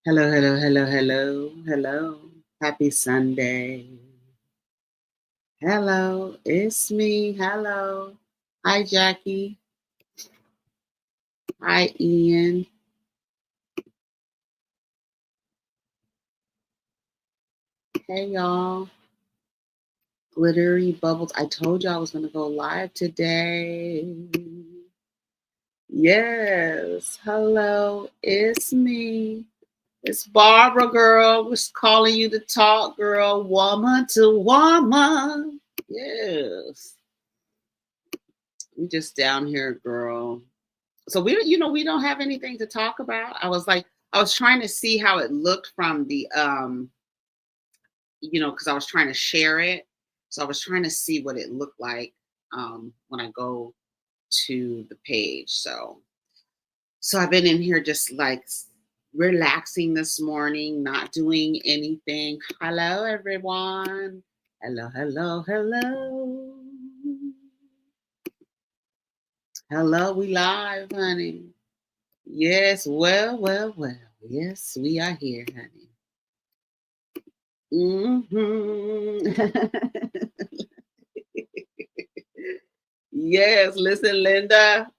Hello, hello, hello, hello, hello. Happy Sunday. Hello, it's me. Hello. Hi, Jackie. Hi, Ian. Hey, y'all. Glittery bubbles. I told you I was going to go live today. Yes. Hello, it's me. It's Barbara, girl. Was calling you to talk, girl. Woman to woman. Yes. We just down here, girl. So we don't have anything to talk about. I was trying to see how it looked from the because I was trying to share it. So I was trying to see what it looked like when I go to the page. So I've been in here just like relaxing this morning, not doing anything. Hello everyone. Hello, hello, hello. Hello, we live, honey. Yes, well, well, well. Yes, we are here, honey. Yes, listen, Linda.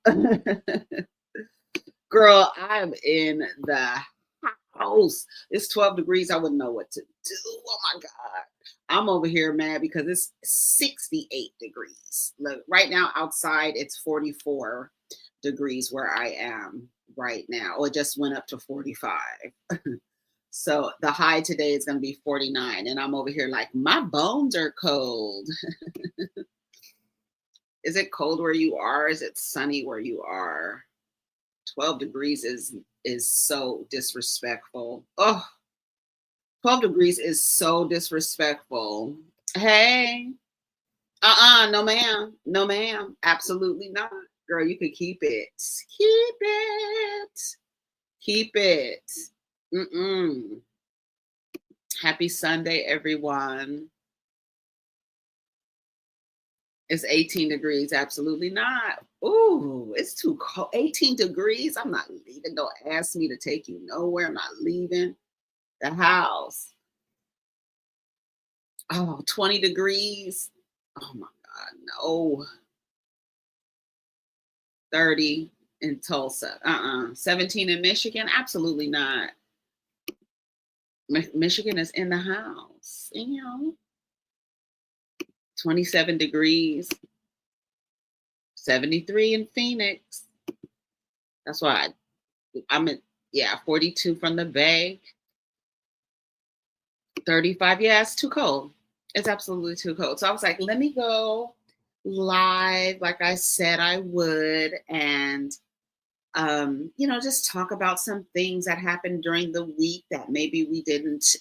Girl, I'm in the house. It's 12 degrees. I wouldn't know what to do. Oh my God. I'm over here mad because it's 68 degrees. Look, right now outside it's 44 degrees where I am right now. Or it just went up to 45. So the high today is going to be 49. And I'm over here like, my bones are cold. Is it cold where you are? Is it sunny where you are? 12 degrees is so disrespectful. Oh, 12 degrees is so disrespectful. Hey, no ma'am. No ma'am. Absolutely not. Girl, you could keep it. Keep it. Keep it. Mm-mm. Happy Sunday, everyone. It's 18 degrees. Absolutely not. Ooh, it's too cold. 18 degrees. I'm not leaving. Don't ask me to take you nowhere. I'm not leaving the house. Oh, 20 degrees. Oh my God, no. 30 in Tulsa. 17 in Michigan. Absolutely not. Michigan is in the house. 27 degrees. 73 in Phoenix. That's why I'm at, yeah, 42 from the Bay. 35. Yeah, it's too cold. It's absolutely too cold. So I was like, let me go live like I said I would. And just talk about some things that happened during the week that maybe we didn't,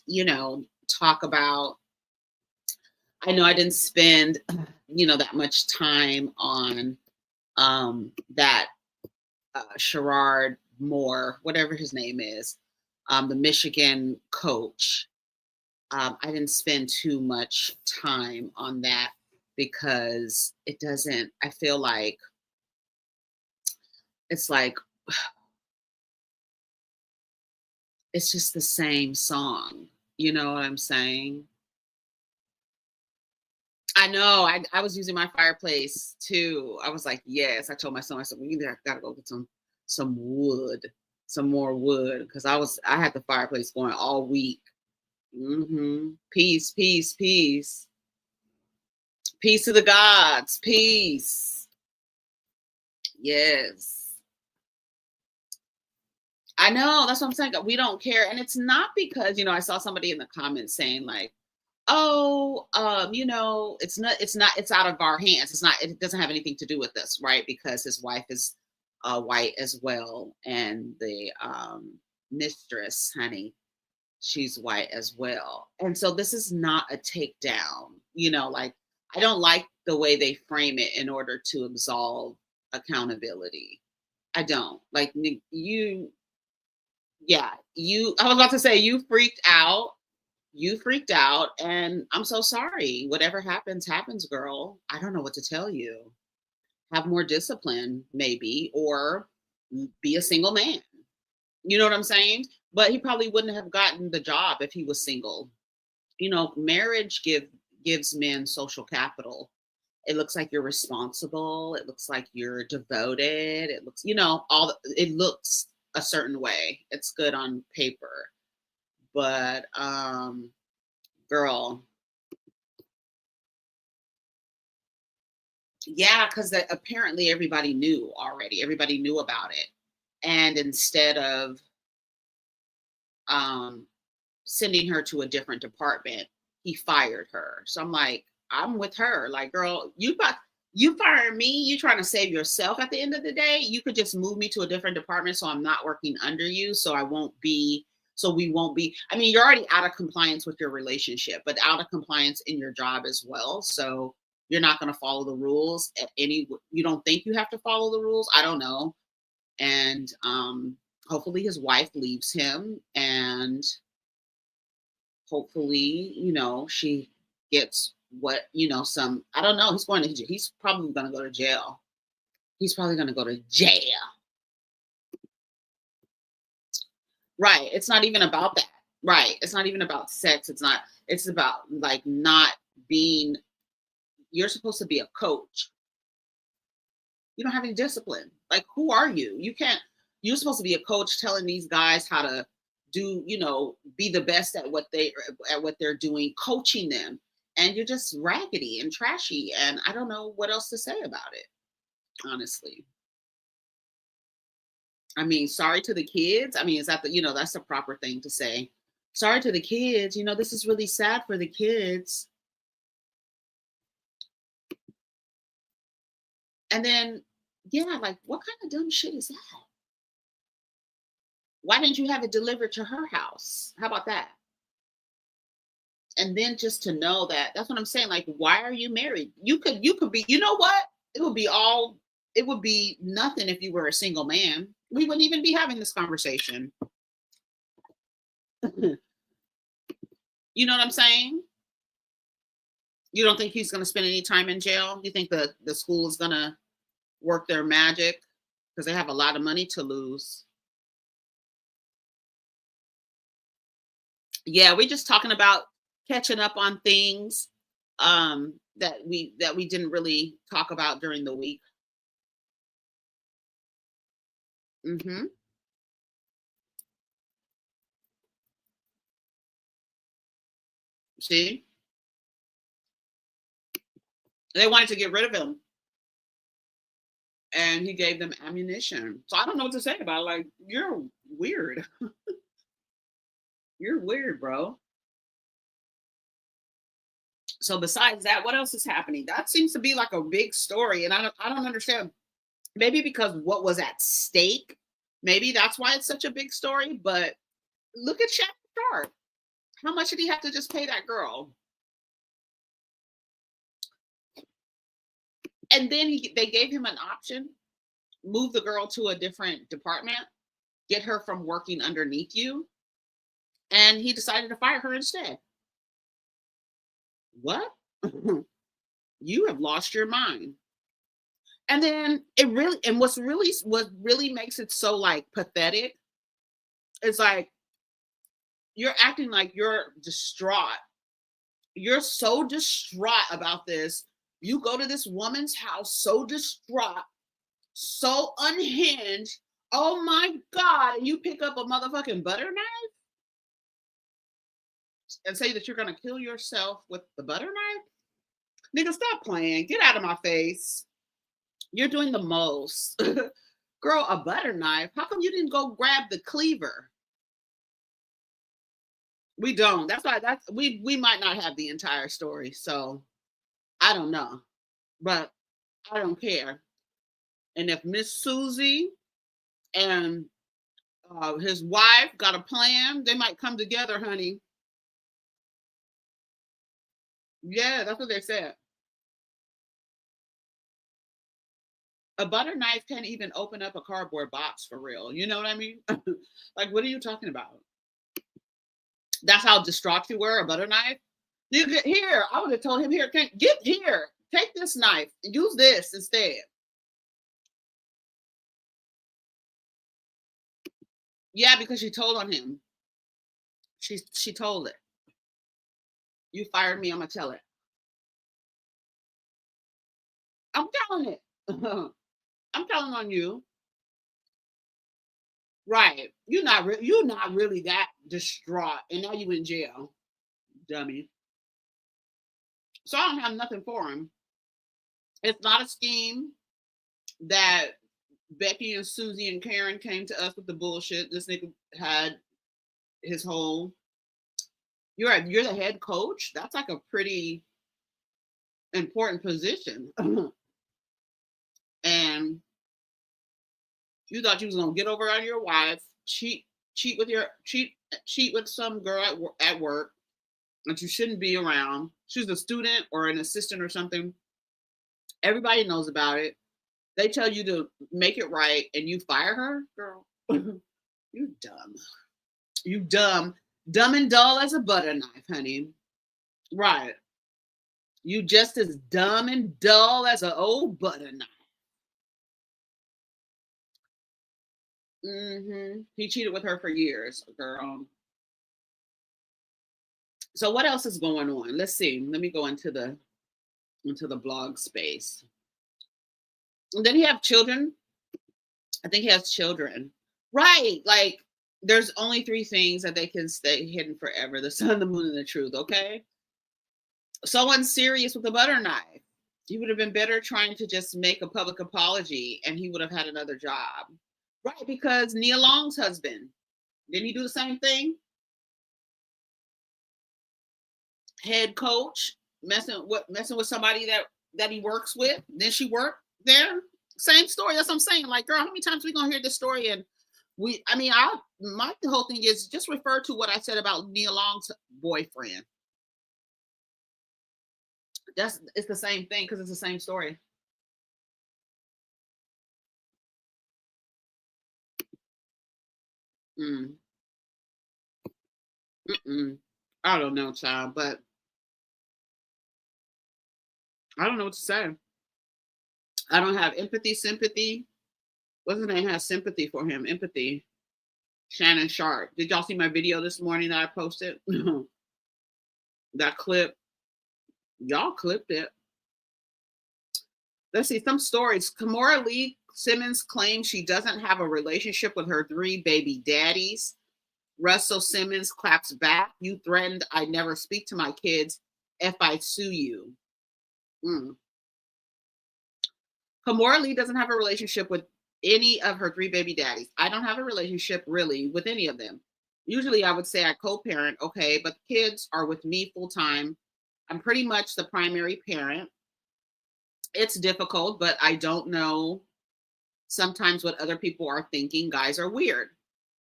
talk about. I know I didn't spend, that much time on that Sherrard Moore, whatever his name is, the Michigan coach. I didn't spend too much time on that because it doesn't, I feel like it's like, it's just the same song. You know what I'm saying? I know. I was using my fireplace too. I was like, yes. I told my son, I said, we gotta go get some wood, some more wood. Because I had the fireplace going all week. Peace, peace, peace. Peace to the gods. Peace. Yes. I know. That's what I'm saying. We don't care. And it's not because, I saw somebody in the comments saying like, oh, it's out of our hands. It doesn't have anything to do with us, right? Because his wife is white as well. And the mistress, honey, she's white as well. And so this is not a takedown, like I don't like the way they frame it in order to absolve accountability. I don't like you. Yeah, I was about to say you freaked out, and I'm so sorry. Whatever happens, happens, girl. I don't know what to tell you. Have more discipline, maybe, or be a single man. You know what I'm saying? but he probably wouldn't have gotten the job if he was single. Marriage gives men social capital. It looks like you're responsible. It looks like you're devoted. It looks, it looks a certain way. It's good on paper. But girl, yeah, because apparently everybody knew already. Everybody knew about it. And instead of um sending her to a different department, he fired her. So I'm like, I'm with her. Like, girl, you firing me, you trying to save yourself at the end of the day. You could just move me to a different department so I'm not working under you. So we won't be, I mean, you're already out of compliance with your relationship, but out of compliance in your job as well. So you're not going to follow the rules you don't think you have to follow the rules. I don't know. And hopefully his wife leaves him, and hopefully, she gets some, I don't know, he's probably going to go to jail. He's probably going to go to jail. Right. It's not even about that. Right. It's not even about sex. It's about like not being, you're supposed to be a coach. You don't have any discipline. Like, who are you? You're supposed to be a coach telling these guys how to do, be the best at what they're doing, coaching them. And you're just raggedy and trashy. And I don't know what else to say about it, honestly. I mean, sorry to the kids. I mean, is that that's the proper thing to say. Sorry to the kids. This is really sad for the kids. And then, yeah, like, what kind of dumb shit is that? Why didn't you have it delivered to her house? How about that? And then just to know that's what I'm saying. Like, why are you married? You could be, you know what? It would be nothing if you were a single man. We wouldn't even be having this conversation. You know what I'm saying? You don't think he's going to spend any time in jail? You think the school is going to work their magic? Because they have a lot of money to lose. Yeah, we're just talking about catching up on things that we didn't really talk about during the week. Hmm. See, they wanted to get rid of him, and he gave them ammunition. So I don't know what to say about it. Like, you're weird. You're weird, bro. So besides that, what else is happening? That seems to be like a big story, and I don't understand. Maybe because what was at stake. Maybe that's why it's such a big story. But look at Sharp. How much did he have to just pay that girl? And then they gave him an option: move the girl to a different department, get her from working underneath you, and he decided to fire her instead. What? You have lost your mind. And then what really makes it so like pathetic is like you're acting like you're distraught. You're so distraught about this. You go to this woman's house so distraught, so unhinged. Oh my God. And you pick up a motherfucking butter knife and say that you're going to kill yourself with the butter knife? Nigga, stop playing. Get out of my face. You're doing the most. Girl, a butter knife? How come you didn't go grab the cleaver? We don't. We might not have the entire story. So I don't know. But I don't care. And if Miss Susie and his wife got a plan, they might come together, honey. Yeah, that's what they said. A butter knife can't even open up a cardboard box for real. You know what I mean? Like, what are you talking about? That's how distraught you were, a butter knife? You get here. I would have told him, here, get here. Take this knife. Use this instead. Yeah, because she told on him. She told it. You fired me, I'm gonna tell it. I'm telling it. I'm telling on you. Right. You're not really that distraught. And now you in jail, dummy. So I don't have nothing for him. It's not a scheme that Becky and Susie and Karen came to us with the bullshit. This nigga had his whole you're the head coach. That's like a pretty important position. And you thought you was gonna get over on your wife, cheat with some girl at work that you shouldn't be around. She's a student or an assistant or something. Everybody knows about it. They tell you to make it right, and you fire her, girl. You dumb. You dumb. Dumb and dull as a butter knife, honey. Right. You just as dumb and dull as an old butter knife. He cheated with her for years, girl. So what else is going on? Let's see. Let me go into the blog space. And then he have children. I think he has children. Right. Like there's only three things that they can stay hidden forever: the sun, the moon, and the truth. Okay. Someone's serious with a butter knife. He would have been better trying to just make a public apology and he would have had another job. Right, because Nia Long's husband, didn't he do the same thing? Head coach, messing with somebody that he works with. Then she worked there. Same story. That's what I'm saying. Like, girl, how many times we gonna hear this story? And my whole thing is just refer to what I said about Nia Long's boyfriend. It's the same thing because it's the same story. Mm. Mm-mm. I don't know, child, but I don't know what to say. I don't have empathy, sympathy. What's his name has sympathy for him? Empathy. Shannon Sharp. Did y'all see my video this morning that I posted? That clip. Y'all clipped it. Let's see some stories. Kimora Lee Simmons claims she doesn't have a relationship with her three baby daddies. Russell Simmons claps back. You threatened I'd never speak to my kids if I sue you. Kimora Lee doesn't have a relationship with any of her three baby daddies. I don't have a relationship really with any of them. Usually I would say I co-parent, okay, but the kids are with me full time. I'm pretty much the primary parent. It's difficult, but I don't know sometimes what other people are thinking. Guys are weird.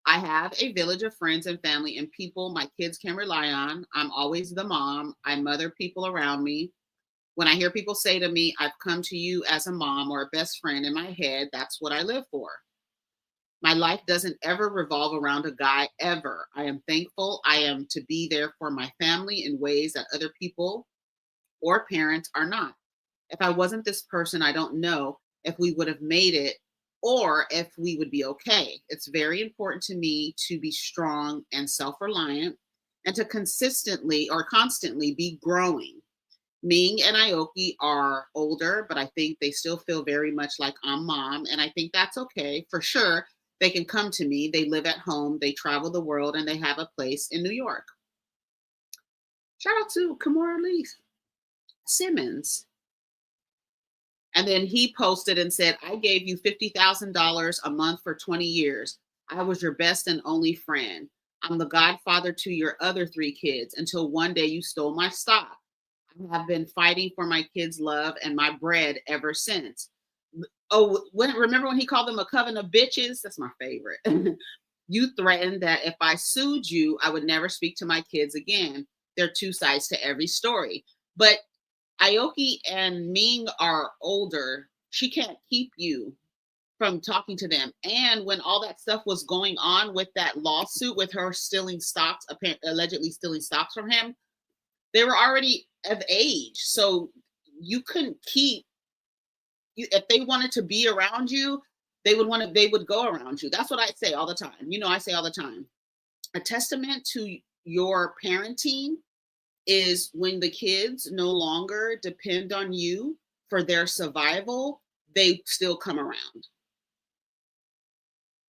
I have a village of friends and family and people my kids can rely on. I'm always the mom. I mother people around me. When I hear people say to me, I've come to you as a mom or a best friend, in my head, that's what I live for. My life doesn't ever revolve around a guy, ever. I am thankful I am to be there for my family in ways that other people or parents are not. If I wasn't this person, I don't know if we would have made it or if we would be okay. It's very important to me to be strong and self-reliant and to constantly be growing. Ming and Aoki are older, but I think they still feel very much like I'm mom. And I think that's okay. For sure, they can come to me. They live at home, they travel the world, and they have a place in New York. Shout out to Kimora Lee Simmons. And then he posted and said, I gave you $50,000 a month for 20 years. I was your best and only friend. I'm the godfather to your other three kids until one day you stole my stock. I have been fighting for my kids' love and my bread ever since. Oh, remember when he called them a coven of bitches? That's my favorite. You threatened that if I sued you, I would never speak to my kids again. There are two sides to every story. But Aoki and Ming are older. She can't keep you from talking to them. And when all that stuff was going on with that lawsuit with her stealing stocks, allegedly stealing stocks from him, they were already of age. So you couldn't keep, if they wanted to be around you, they would go around you. That's what I say all the time. I say all the time. A testament to your parenting is when the kids no longer depend on you for their survival, they still come around.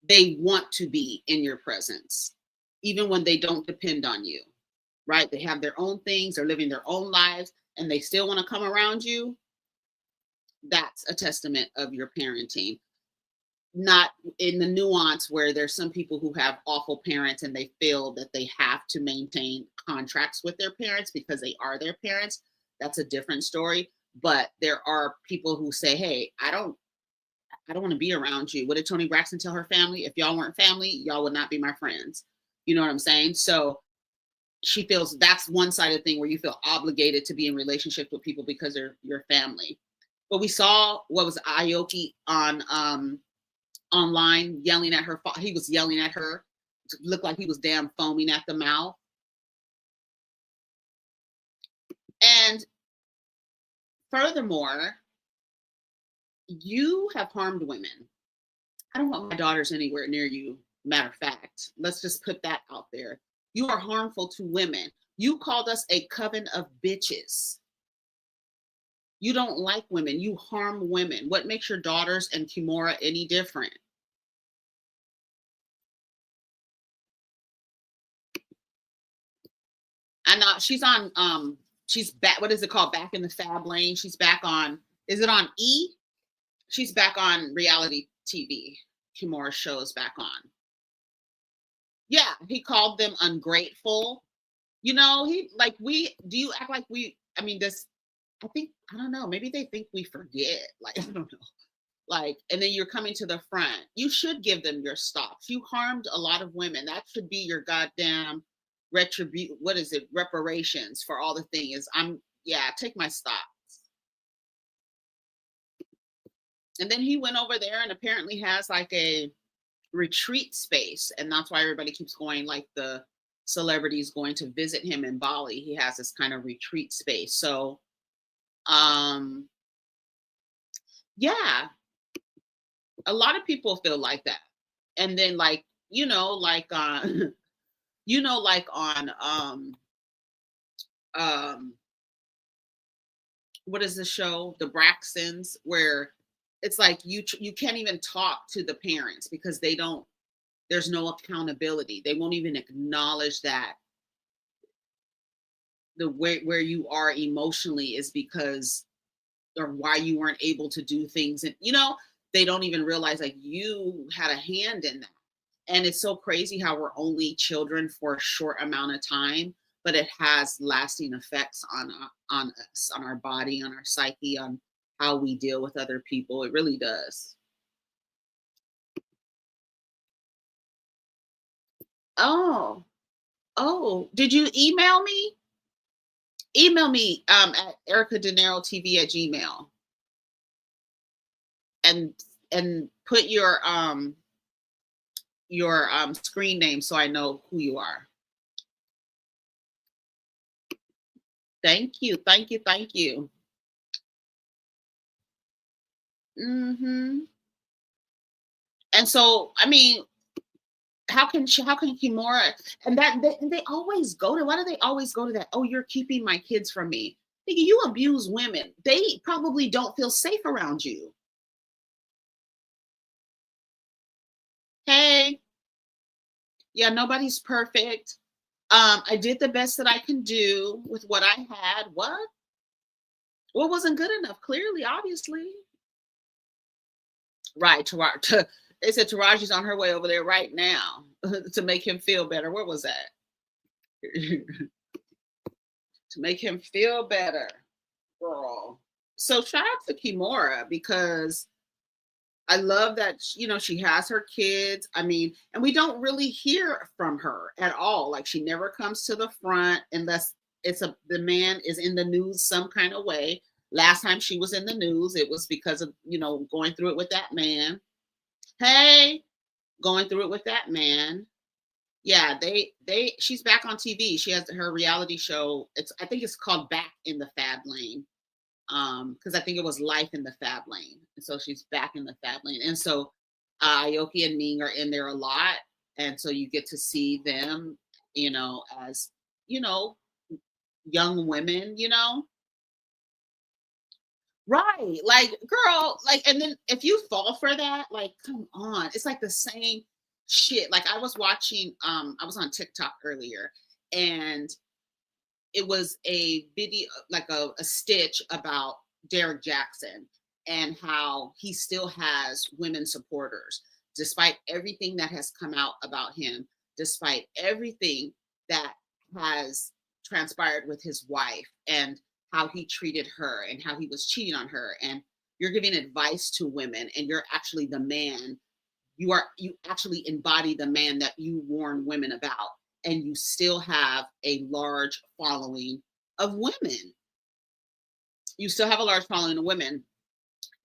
They want to be in your presence, even when they don't depend on you, right? They have their own things, they're living their own lives, and they still want to come around you. That's a testament of your parenting. Not in the nuance where there's some people who have awful parents and they feel that they have to maintain contracts with their parents because they are their parents. That's a different story. But there are people who say, hey, I don't want to be around you. What did Toni Braxton tell her family? If y'all weren't family, y'all would not be my friends. You know what I'm saying? So she feels that's one sided thing where you feel obligated to be in relationships with people because they're your family. But we saw what was Aoki on online yelling at her. He was yelling at her. It looked like he was damn foaming at the mouth. And furthermore, you have harmed women. I don't want my daughters anywhere near you. Matter of fact, let's just put that out there. You are harmful to women. You called us a coven of bitches. You don't like women. You harm women. What makes your daughters and Kimora any different? I know she's on she's back, what is it called? Back in the Fab Lane. She's back on, is it on E? She's back on reality TV. Kimora shows back on. Yeah, he called them ungrateful. He like we do you act like we I mean this I think I don't know, maybe they think we forget. Like I don't know. Like, and then you're coming to the front. You should give them your stocks. You harmed a lot of women. That should be your goddamn retribute. What is it? Reparations for all the things. Yeah, take my stock. And then he went over there and apparently has like a retreat space. And that's why everybody keeps going, like the celebrities going to visit him in Bali. He has this kind of retreat space. So, yeah, a lot of people feel like that. And then like, like like on um what is the show? The Braxtons, where it's like you can't even talk to the parents because there's no accountability. They won't even acknowledge that the way where you are emotionally is because or why you weren't able to do things, and they don't even realize like you had a hand in that. And it's so crazy how we're only children for a short amount of time, but it has lasting effects on us, on our body, on our psyche, on how we deal with other people. It really does. Oh, oh, did you email me? Email me at Erica Dinero TV at Gmail, and put your screen name so I know who you are. Thank you, thank you, thank you. Hmm. And so, I mean, how can Kimora and that they always go to why do they always go to that? Oh, you're keeping my kids from me. Nigga, you abuse women. They probably don't feel safe around you. Hey, yeah, nobody's perfect. I did the best that I can do with what I had. What wasn't good enough? Clearly, obviously. Right. They said Taraji's on her way over there right now to make him feel better. Where was that? To make him feel better, girl. So shout out to Kimora because I love that she has her kids. I mean, and we don't really hear from her at all. Like she never comes to the front unless the man is in the news some kind of way. Last time she was in the news, it was because of going through it with that man. Hey, going through it with that man. Yeah, she's back on TV. She has her reality show. I think it's called Back in the Fab Lane. Because I think it was Life in the Fab Lane. And so she's back in the Fab Lane. And so Aoki and Ming are in there a lot, and so you get to see them, as you know, young women, right? Like, girl, like, and then if you fall for that, like, come on, it's like the same shit. Like, I was on TikTok earlier, and it was a video, like a stitch about Derek Jackson and how he still has women supporters, despite everything that has come out about him, despite everything that has transpired with his wife and how he treated her and how he was cheating on her. And you're giving advice to women, and you're actually the man. You actually embody the man that you warn women about, and you still have a large following of women. You still have a large following of women.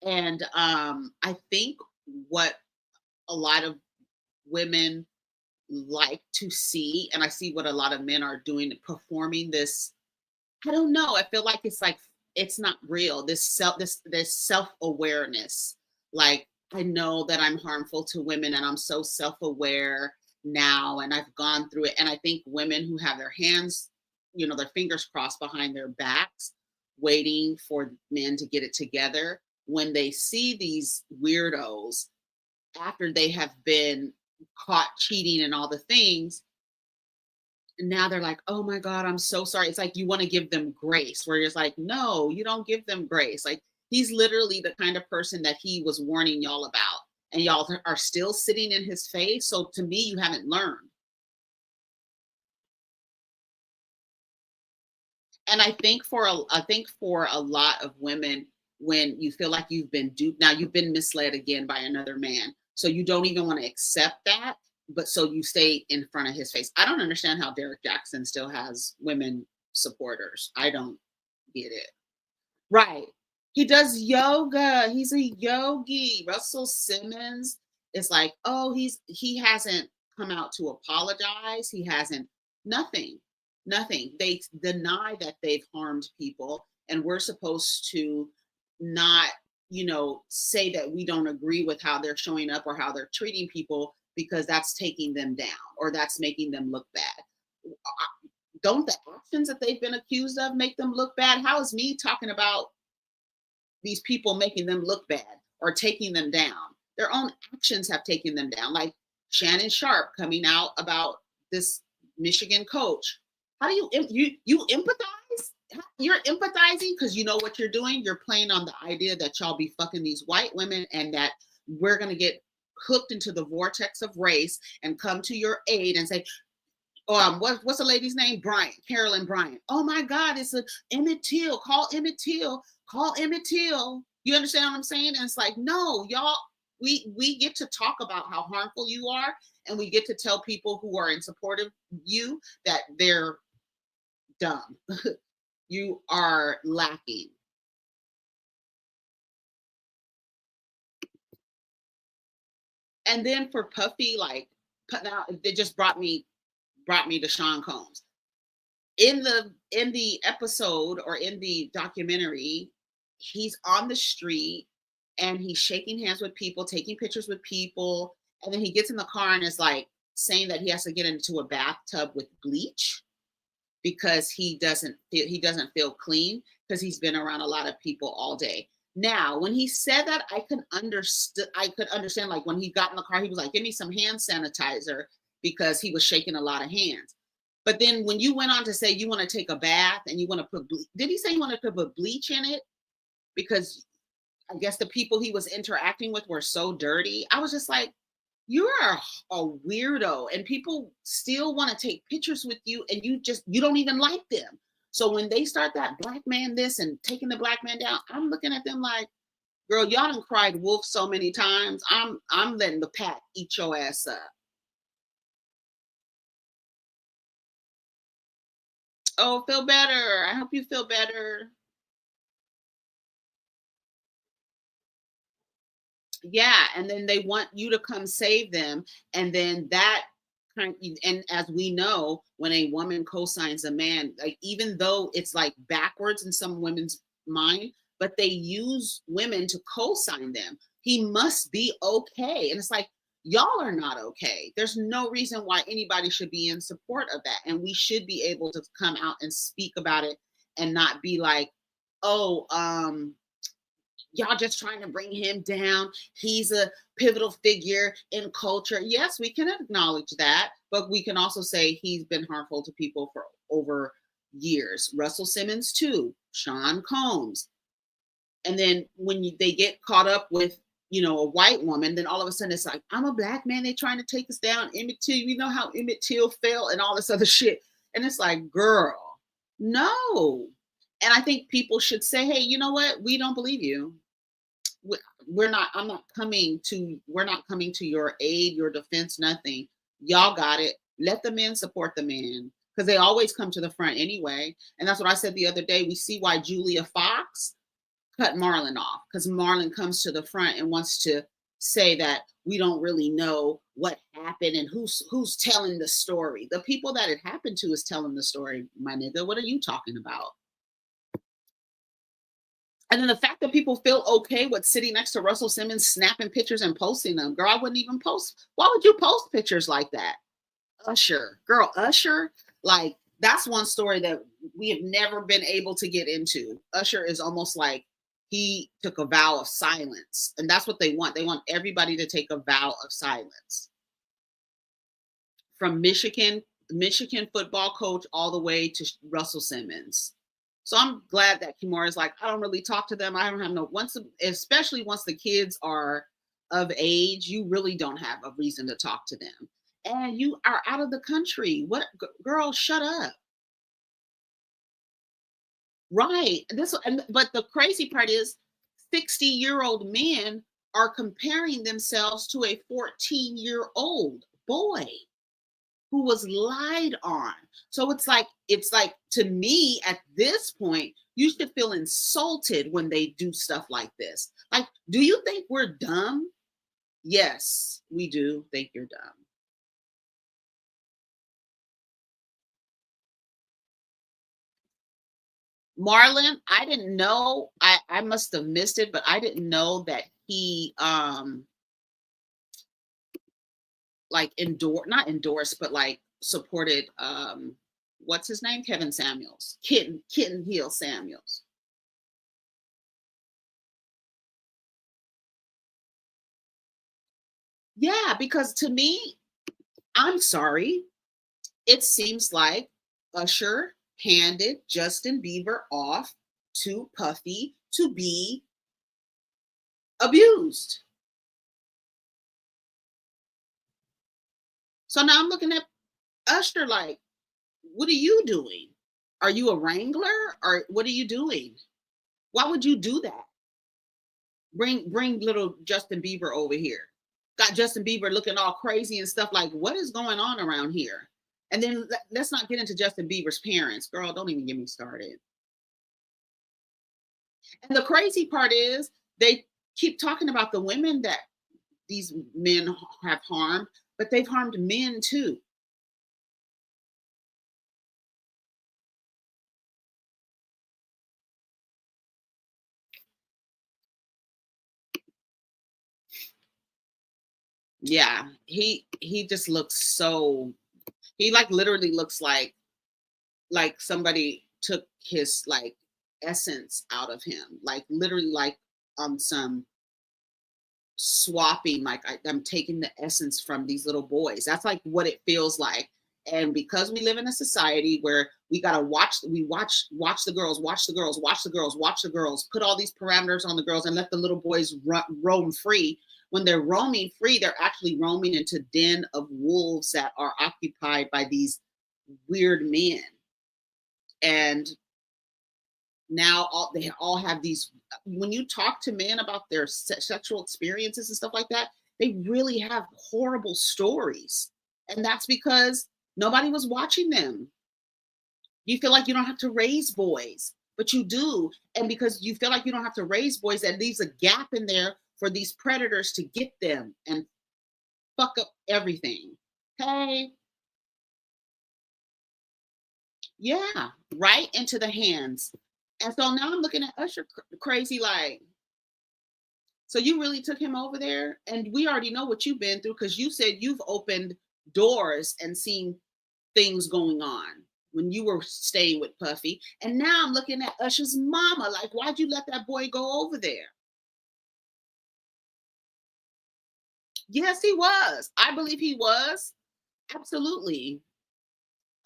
And I think what a lot of women like to see, and I see what a lot of men are doing, performing this. I don't know. I feel like it's not real. This self-awareness. Like, I know that I'm harmful to women, and I'm so self-aware now, and I've gone through it. And I think women who have their hands, their fingers crossed behind their backs, waiting for men to get it together, when they see these weirdos after they have been caught cheating and all the things, now they're like, "Oh my God, I'm so sorry." It's like you want to give them grace, where it's like, no, you don't give them grace. Like, he's literally the kind of person that he was warning y'all about, and y'all are still sitting in his face. So to me, you haven't learned. And I think for a lot of women, when you feel like you've been duped, now you've been misled again by another man, so you don't even want to accept that, but so you stay in front of his face. I don't understand how Derek Jackson still has women supporters. I don't get it. Right. He does yoga. He's a yogi. Russell Simmons is like, oh, he hasn't come out to apologize. He hasn't, nothing. Nothing. They deny that they've harmed people, and we're supposed to not, say that we don't agree with how they're showing up or how they're treating people, because that's taking them down or that's making them look bad. Don't the actions that they've been accused of make them look bad? How is me talking about these people making them look bad or taking them down? Their own actions have taken them down. Like Shannon Sharp coming out about this Michigan coach. How do you empathize? You're empathizing because you know what you're doing. You're playing on the idea that y'all be fucking these white women, and that we're gonna get hooked into the vortex of race and come to your aid and say, what's the lady's name? Bryant, Carolyn Bryant. Oh my God, it's a Emmett Till. Call Emmett Till. Call Emmett Till. You understand what I'm saying? And it's like, no, y'all, we get to talk about how harmful you are, and we get to tell people who are in support of you that they're dumb. You are lacking. And then for Puffy, like, now it just brought me to Sean Combs. In the episode, or in the documentary, he's on the street and he's shaking hands with people, taking pictures with people, and then he gets in the car and is like saying that he has to get into a bathtub with bleach because he doesn't feel clean, because he's been around a lot of people all day. Now, when he said that, I could understand, like, when he got in the car, he was like, "Give me some hand sanitizer," because he was shaking a lot of hands. But then when you went on to say you want to take a bath and you want to did he say you wanted to put bleach in it? Because I guess the people he was interacting with were so dirty. I was just like, you're a weirdo, and people still want to take pictures with you, and you don't even like them. So when they start that black man this and taking the black man down, I'm looking at them like, girl, y'all done cried wolf so many times. I'm letting the pack eat your ass up. Oh, feel better. I hope you feel better. Yeah, and then they want you to come save them, and then that and as we know, when a woman co-signs a man, like, even though it's like backwards in some women's mind, but they use women to co-sign them. He must be okay. And it's like, y'all are not okay. There's no reason why anybody should be in support of that. And we should be able to come out and speak about it and not be like, oh, y'all just trying to bring him down. He's a pivotal figure in culture. Yes, we can acknowledge that, but we can also say he's been harmful to people for over years. Russell Simmons, too, Sean Combs. And then when they get caught up with, a white woman, then all of a sudden it's like, I'm a black man. They're trying to take us down. Emmett Till, you know how Emmett Till fell and all this other shit. And it's like, girl, no. And I think people should say, hey, you know what? We don't believe you. We're not, we're not coming to your aid, your defense, nothing. Y'all got it. Let the men support the men because they always come to the front anyway. And that's what I said the other day. We see why Julia Fox cut Marlon off because Marlon comes to the front and wants to say that we don't really know what happened and who's telling the story. The people that it happened to is telling the story, my nigga. What are you talking about? And then the fact that people feel okay with sitting next to Russell Simmons, snapping pictures and posting them. Girl, I wouldn't even post. Why would you post pictures like that? Usher, girl, Usher, like that's one story that we have never been able to get into. Usher is almost like he took a vow of silence, and that's what they want. They want everybody to take a vow of silence. From Michigan football coach all the way to Russell Simmons. So I'm glad that Kimora is like, I don't really talk to them. I don't have no especially once the kids are of age, you really don't have a reason to talk to them. And you are out of the country. What girl, shut up. Right. But the crazy part is 60-year-old men are comparing themselves to a 14-year-old boy who was lied on. So it's like to me at this point, you should feel insulted when they do stuff like this. Like, do you think we're dumb? Yes, we do think you're dumb. Marlon, I didn't know. I must have missed it, but I didn't know that he like not endorsed, but like supported what's his name? Kevin Samuels. Kitten Hill Samuels. Yeah, because to me, I'm sorry, it seems like Usher handed Justin Bieber off to Puffy to be abused. So now I'm looking at Usher like, what are you doing? Are you a wrangler or what are you doing? Why would you do that? Bring little Justin Bieber over here. Got Justin Bieber looking all crazy and stuff like, what is going on around here? And then let's not get into Justin Bieber's parents. Girl, don't even get me started. And the crazy part is they keep talking about the women that these men have harmed, but they've harmed men too. Yeah, he just looks so he like literally looks like somebody took his like essence out of him. Like literally like some swapping like I'm taking the essence from these little boys. That's like what it feels like. And because we live in a society where we gotta watch the girls, watch the girls, watch the girls, watch the girls, put all these parameters on the girls and let the little boys roam free. When they're roaming free, they're actually roaming into den of wolves that are occupied by these weird men. And now they all have these when you talk to men about their sexual experiences and stuff like that, they really have horrible stories, and that's because nobody was watching them. You feel like you don't have to raise boys, but you do. And because you feel like you don't have to raise boys, that leaves a gap in there for these predators to get them and fuck up everything. Hey, yeah, right into the hands. And so now I'm looking at Usher crazy like, So you really took him over there? And we already know what you've been through because you said you've opened doors and seen things going on when you were staying with Puffy. And now I'm looking at Usher's mama. Like, why'd you let that boy go over there? Yes, he was. I believe he was. Absolutely.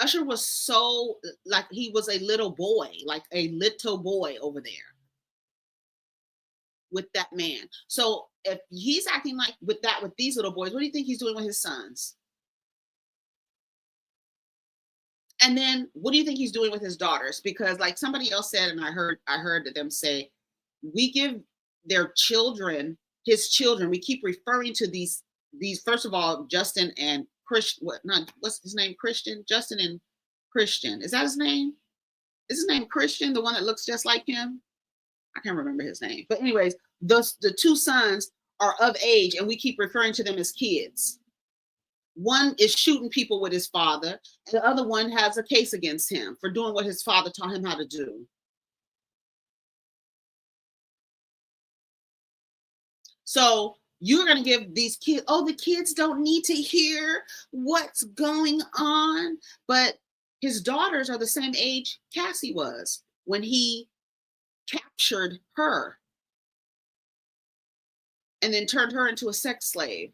Usher was so like he was a little boy, like a little boy over there with that man. So if he's acting like with that with these little boys, what do you think he's doing with his sons? And then what do you think he's doing with his daughters? Because like somebody else said, and I heard them say, we give their children, his children, we keep referring to these first of all, Justin and Christian, what not what's his name? Christian? Justin and Christian. Is that his name? Is his name Christian, the one that looks just like him? I can't remember his name. But anyways, the two sons are of age and we keep referring to them as kids. One is shooting people with his father, and the other one has a case against him for doing what his father taught him how to do. So you're going to give these kids, oh, the kids don't need to hear what's going on. But his daughters are the same age Cassie was when he captured her and then turned her into a sex slave.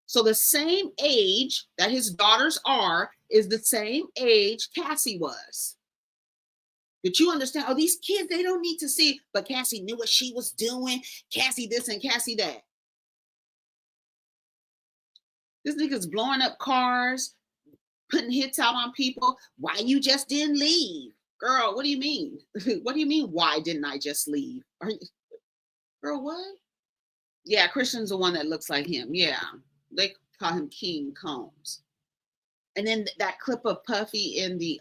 So the same age that his daughters are is the same age Cassie was. Did you understand? Oh, these kids, they don't need to see, but Cassie knew what she was doing. Cassie this and Cassie that. This nigga's blowing up cars, putting hits out on people. Why you just didn't leave? Girl, what do you mean? What do you mean, why didn't I just leave? Are you, girl, what? Yeah, Christian's the one that looks like him. Yeah. They call him King Combs. And then that clip of Puffy in the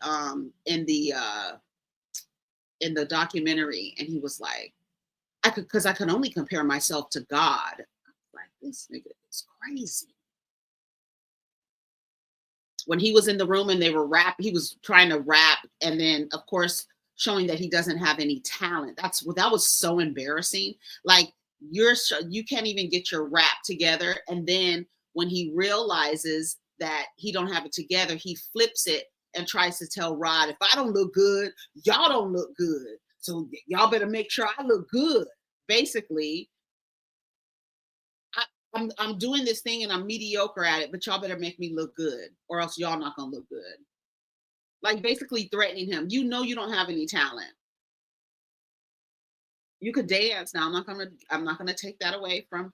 documentary, and he was like, I could only compare myself to God. Like, this nigga is crazy. When he was in the room and they were he was trying to rap, and then of course showing that he doesn't have any talent. That was so embarrassing. Like you can't even get your rap together, and then when he realizes that he don't have it together, he flips it and tries to tell Rod, if I don't look good, y'all don't look good. So y'all better make sure I look good. Basically, I'm doing this thing and I'm mediocre at it, but y'all better make me look good, or else y'all not gonna look good. Like basically threatening him. You know you don't have any talent. You could dance now. I'm not gonna take that away from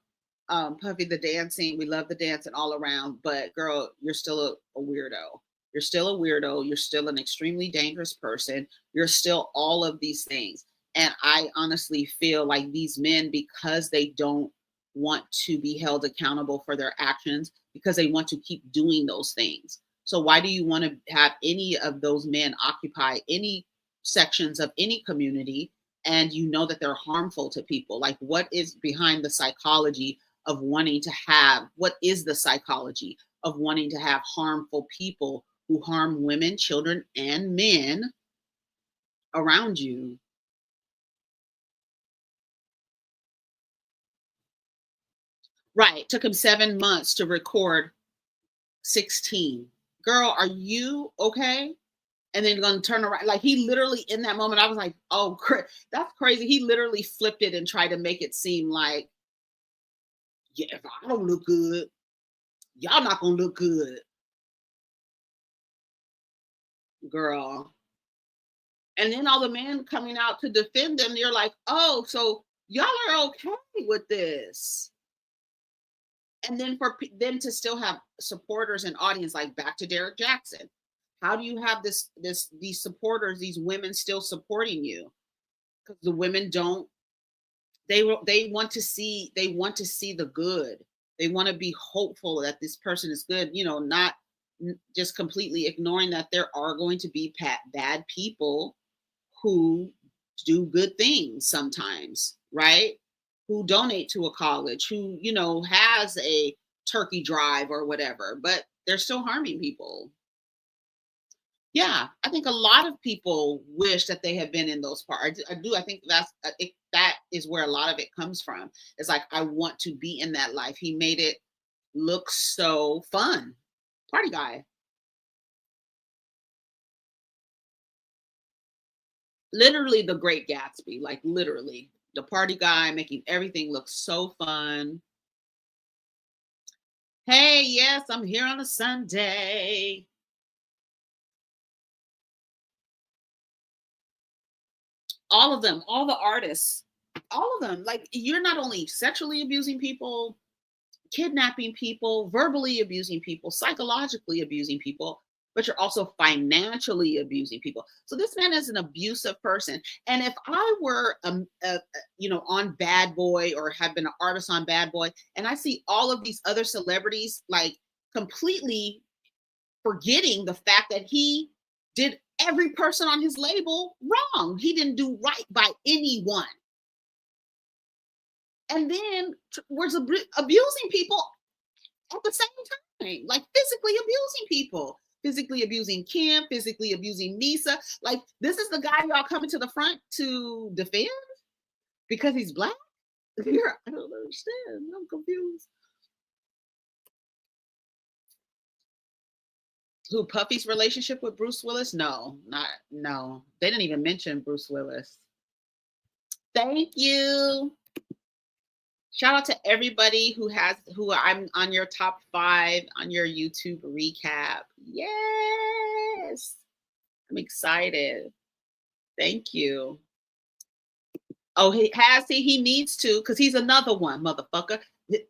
Puffy the dancing. We love the dancing all around, but girl, you're still a weirdo. You're still a weirdo. You're still an extremely dangerous person. You're still all of these things. And I honestly feel like these men, because they don't want to be held accountable for their actions, because they want to keep doing those things. So why do you want to have any of those men occupy any sections of any community, and you know that they're harmful to people? Like, what is behind the psychology of wanting to have, what is the psychology of wanting to have harmful people who harm women, children, and men around you? Right. Took him 7 months to record 16. Girl, are you okay? And then gonna turn around. Like he literally in that moment, I was like, oh, that's crazy. He literally flipped it and tried to make it seem like, yeah, if I don't look good, y'all not gonna look good, girl. And then all the men coming out to defend them, you're like, oh, so y'all are okay with this. And then for them to still have supporters and audience, like back to Derek Jackson. How do you have these supporters, these women still supporting you? Because the women don't, they want to see the good. They want to be hopeful that this person is good, not just completely ignoring that there are going to be bad people who do good things sometimes, right? Who donate to a college, who, has a turkey drive or whatever, but they're still harming people. Yeah, I think a lot of people wish that they had been in those parts. I do. I think that is where a lot of it comes from. It's like I want to be in that life. He made it look so fun. Party guy. Literally the Great Gatsby. Like literally the party guy making everything look so fun. Hey, yes, I'm here on a Sunday. All of them, all the artists, all of them. Like you're not only sexually abusing people, kidnapping people, verbally abusing people, psychologically abusing people, but you're also financially abusing people. So this man is an abusive person. And if I were, on Bad Boy or have been an artist on Bad Boy, and I see all of these other celebrities like completely forgetting the fact that he did every person on his label wrong. He didn't do right by anyone. And then was abusing people at the same time, like physically abusing people, physically abusing Kim, physically abusing Nisa. Like, this is the guy y'all coming to the front to defend because he's black? I don't understand. I'm confused. Who, Puffy's relationship with Bruce Willis? No, not, no. They didn't even mention Bruce Willis. Thank you. Shout out to everybody who I'm on your top 5 on your YouTube recap. Yes. I'm excited. Thank you. Oh, he needs to, because he's another one, motherfucker.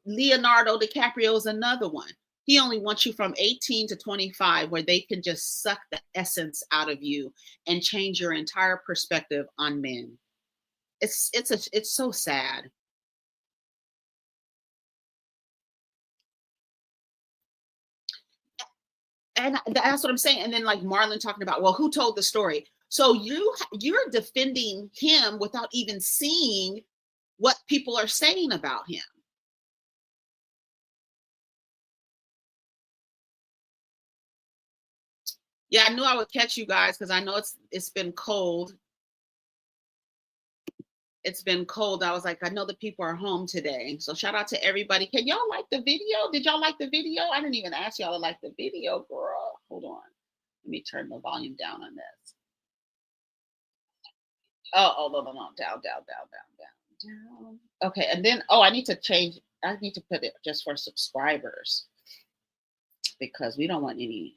Leonardo DiCaprio is another one. He only wants you from 18 to 25, where they can just suck the essence out of you and change your entire perspective on men. It's so sad. And that's what I'm saying. And then like Marlon talking about, well, who told the story? So you're defending him without even seeing what people are saying about him. Yeah, I knew I would catch you guys because I know it's been cold. It's been cold. I was like, I know the people are home today. So shout out to everybody. Can y'all like the video? Did y'all like the video? I didn't even ask y'all to like the video, girl. Hold on. Let me turn the volume down on this. Oh, no, no, no. Down, down, down, down, down, down. Okay, and then I need to change. I need to put it just for subscribers because we don't want any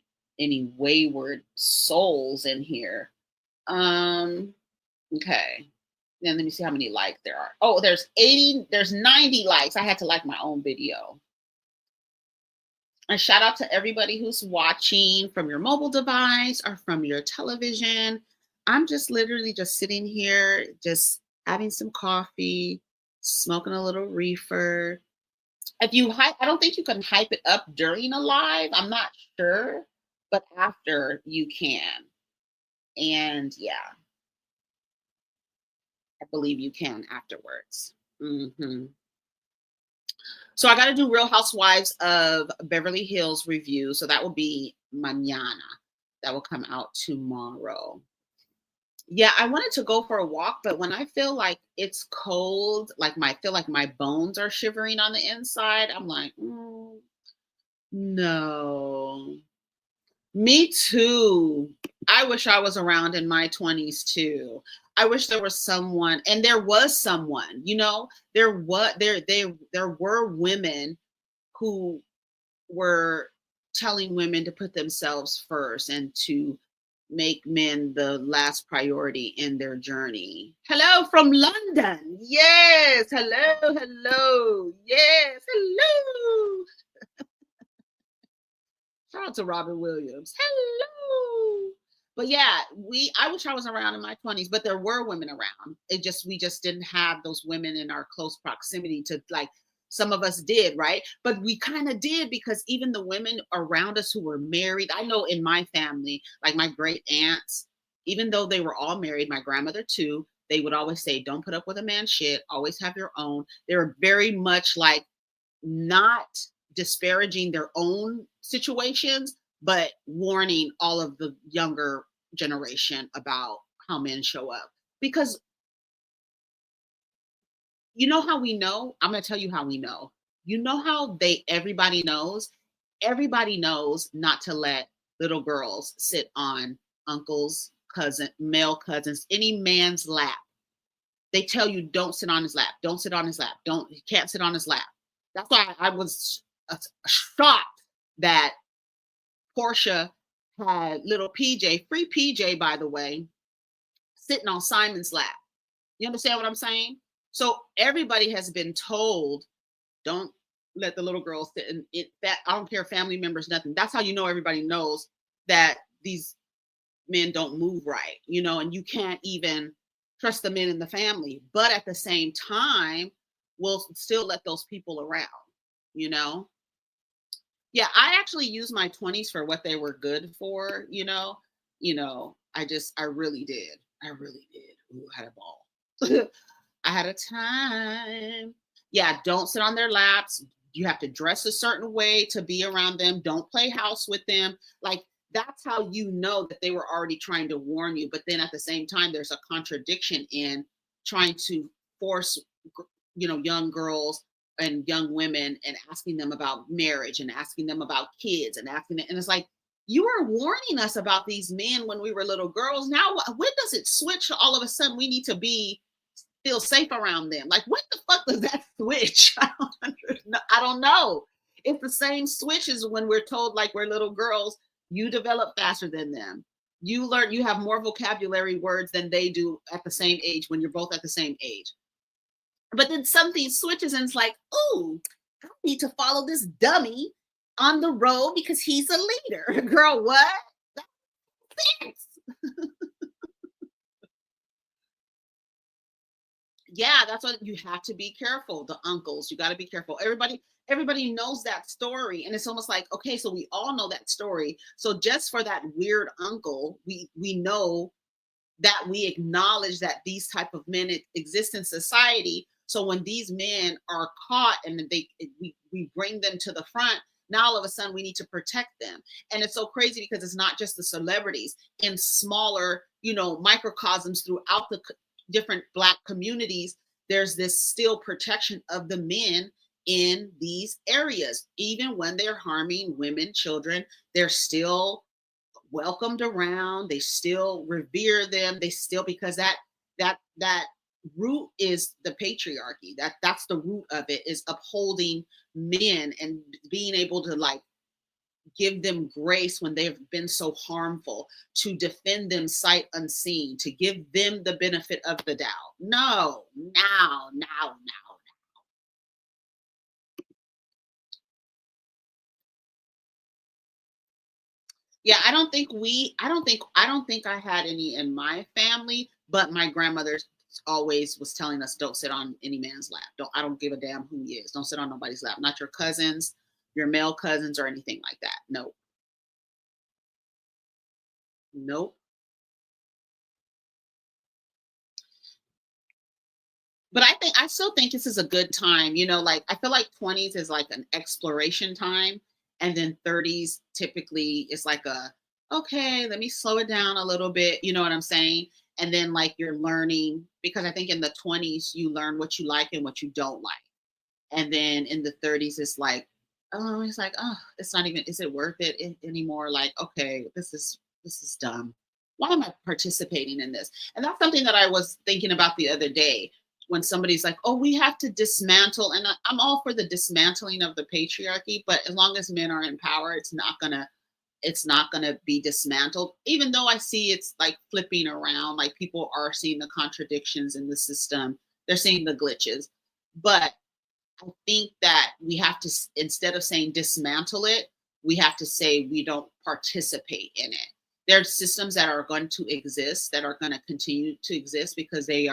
wayward souls in here. Okay. Then let me see how many likes there are. Oh, there's 90 likes. I had to like my own video. And shout out to everybody who's watching from your mobile device or from your television. I'm just literally just sitting here, just having some coffee, smoking a little reefer. If you hype, I don't think you can hype it up during a live. I'm not sure, but after you can. And yeah, I believe you can afterwards. So I got to do Real Housewives of Beverly Hills review. So that will be mañana. That will come out tomorrow. Yeah, I wanted to go for a walk, but when I feel like it's cold, like feel like my bones are shivering on the inside, I'm like, no. Me too. I wish I was around in my 20s too. I wish there was someone, and there was someone, there were women who were telling women to put themselves first and to make men the last priority in their journey. Hello from London. Yes. Hello. Hello. Yes. Hello. Shout out to Robin Williams. Hello. But yeah, I wish I was around in my 20s, but there were women around. We just didn't have those women in our close proximity to, like, some of us did, right? But we kind of did, because even the women around us who were married, I know in my family, like my great aunts, even though they were all married, my grandmother too, they would always say, don't put up with a man's shit, always have your own. They were very much like not disparaging their own situations, but warning all of the younger generation about how men show up. Because you know how we know? I'm gonna tell you how we know. You know how everybody knows not to let little girls sit on uncles, male cousins, any man's lap. They tell you don't sit on his lap, don't sit on his lap, don't you can't sit on his lap. That's why I was shocked that Portia had little PJ, free PJ by the way, sitting on Simon's lap. You understand what I'm saying? So everybody has been told, don't let the little girl sit in it. That I don't care, family members, nothing. That's how you know everybody knows that these men don't move right, and you can't even trust the men in the family. But at the same time, we'll still let those people around, you know? Yeah, I actually used my 20s for what they were good for, I really did. I really did. Ooh, I had a ball. I had a time. Yeah, don't sit on their laps. You have to dress a certain way to be around them. Don't play house with them. Like, that's how you know that they were already trying to warn you. But then at the same time, there's a contradiction in trying to force, young girls and young women and asking them about marriage and asking them about kids and asking them. And it's like, you were warning us about these men when we were little girls. Now, when does it switch? All of a sudden, we need to feel safe around them. Like, what the fuck does that switch? I don't know. It's the same switch as when we're told, like, we're little girls, you develop faster than them. You have more vocabulary words than they do at the same age when you're both at the same age. But then something switches and it's like, oh, I need to follow this dummy on the road because he's a leader. Girl, what? Thanks. Yeah, that's what you have to be careful. The uncles, you got to be careful. Everybody knows that story, and it's almost like, okay, so we all know that story. So just for that weird uncle, we know that we acknowledge that these type of men exist in society. So when these men are caught and we bring them to the front, now all of a sudden we need to protect them. And it's so crazy because it's not just the celebrities in smaller, microcosms throughout the different Black communities. There's this still protection of the men in these areas. Even when they're harming women, children, they're still welcomed around. They still revere them. They still, because that root is the patriarchy. That's the root of it, is upholding men and being able to, like, give them grace when they've been so harmful, to defend them sight unseen, to give them the benefit of the doubt. No, now. Yeah, I don't think I had any in my family, but my grandmother always was telling us, don't sit on any man's lap. I don't give a damn who he is. Don't sit on nobody's lap. Not your cousins, your male cousins, or anything like that. No. Nope. But I still think this is a good time. Like, I feel like 20s is like an exploration time, and then 30s typically is like okay, let me slow it down a little bit. You know what I'm saying? And then, like, you're learning, because I think in the 20s you learn what you like and what you don't like. And then in the 30s it's like, oh, it's not even, is it worth it anymore? Like, okay, this is dumb. Why am I participating in this? And that's something that I was thinking about the other day, when somebody's like, oh, we have to dismantle. And I'm all for the dismantling of the patriarchy, but as long as men are in power, it's not gonna be dismantled. Even though I see it's like flipping around, like people are seeing the contradictions in the system, they're seeing the glitches. But I think that we have to, instead of saying dismantle it, we have to say we don't participate in it. There are systems that are going to exist, that are going to continue to exist, because they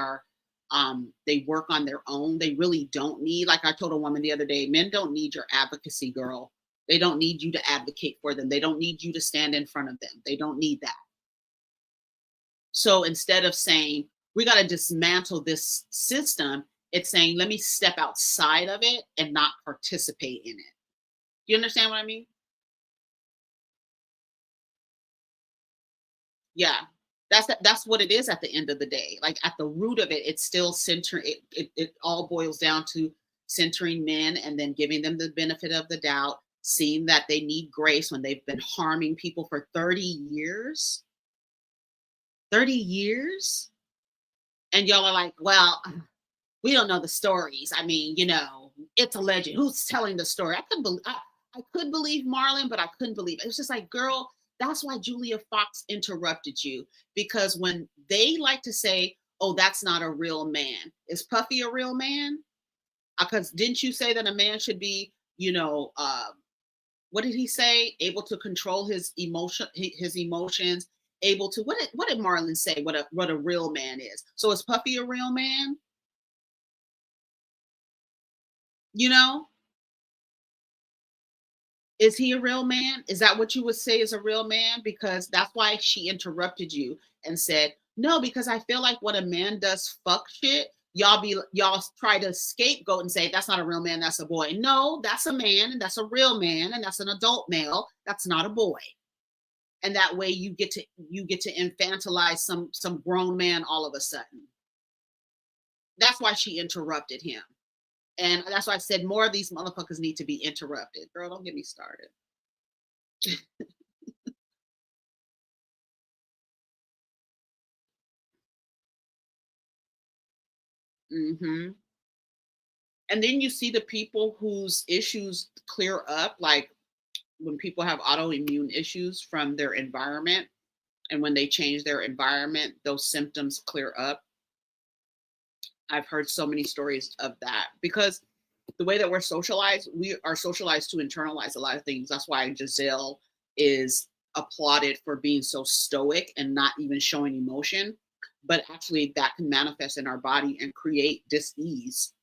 work on their own. They really don't need, like I told a woman the other day, men don't need your advocacy, girl. They don't need you to advocate for them. They don't need you to stand in front of them. They don't need that. So instead of saying we got to dismantle this system, it's saying, let me step outside of it and not participate in it. You understand what I mean? Yeah. That's what it is at the end of the day. Like at the root of it, it's still it all boils down to centering men and then giving them the benefit of the doubt, seeing that they need grace when they've been harming people for 30 years. 30 years? And y'all are like, well, we don't know the stories. I mean, it's a legend. Who's telling the story? I could believe Marlon, but I couldn't believe it. It was just like, girl, that's why Julia Fox interrupted you. Because when they like to say, oh, that's not a real man. Is Puffy a real man? Because didn't you say that a man should be, what did he say? Able to control his emotions, able to what did Marlon say? What a real man is. So is Puffy a real man? You know, is he a real man? Is that what you would say is a real man? Because that's why she interrupted you and said, no, because I feel like when a man does fuck shit, y'all try to scapegoat and say that's not a real man, that's a boy. No, that's a man and that's a real man and that's an adult male. That's not a boy. And that way you get to infantilize some grown man all of a sudden. That's why she interrupted him. And that's why I said more of these motherfuckers need to be interrupted. Girl, don't get me started. Hmm. And then you see the people whose issues clear up, like when people have autoimmune issues from their environment, and when they change their environment, those symptoms clear up. I've heard so many stories of that because the way that we are socialized to internalize a lot of things. That's why Giselle is applauded for being so stoic and not even showing emotion. But actually, that can manifest in our body and create dis-ease.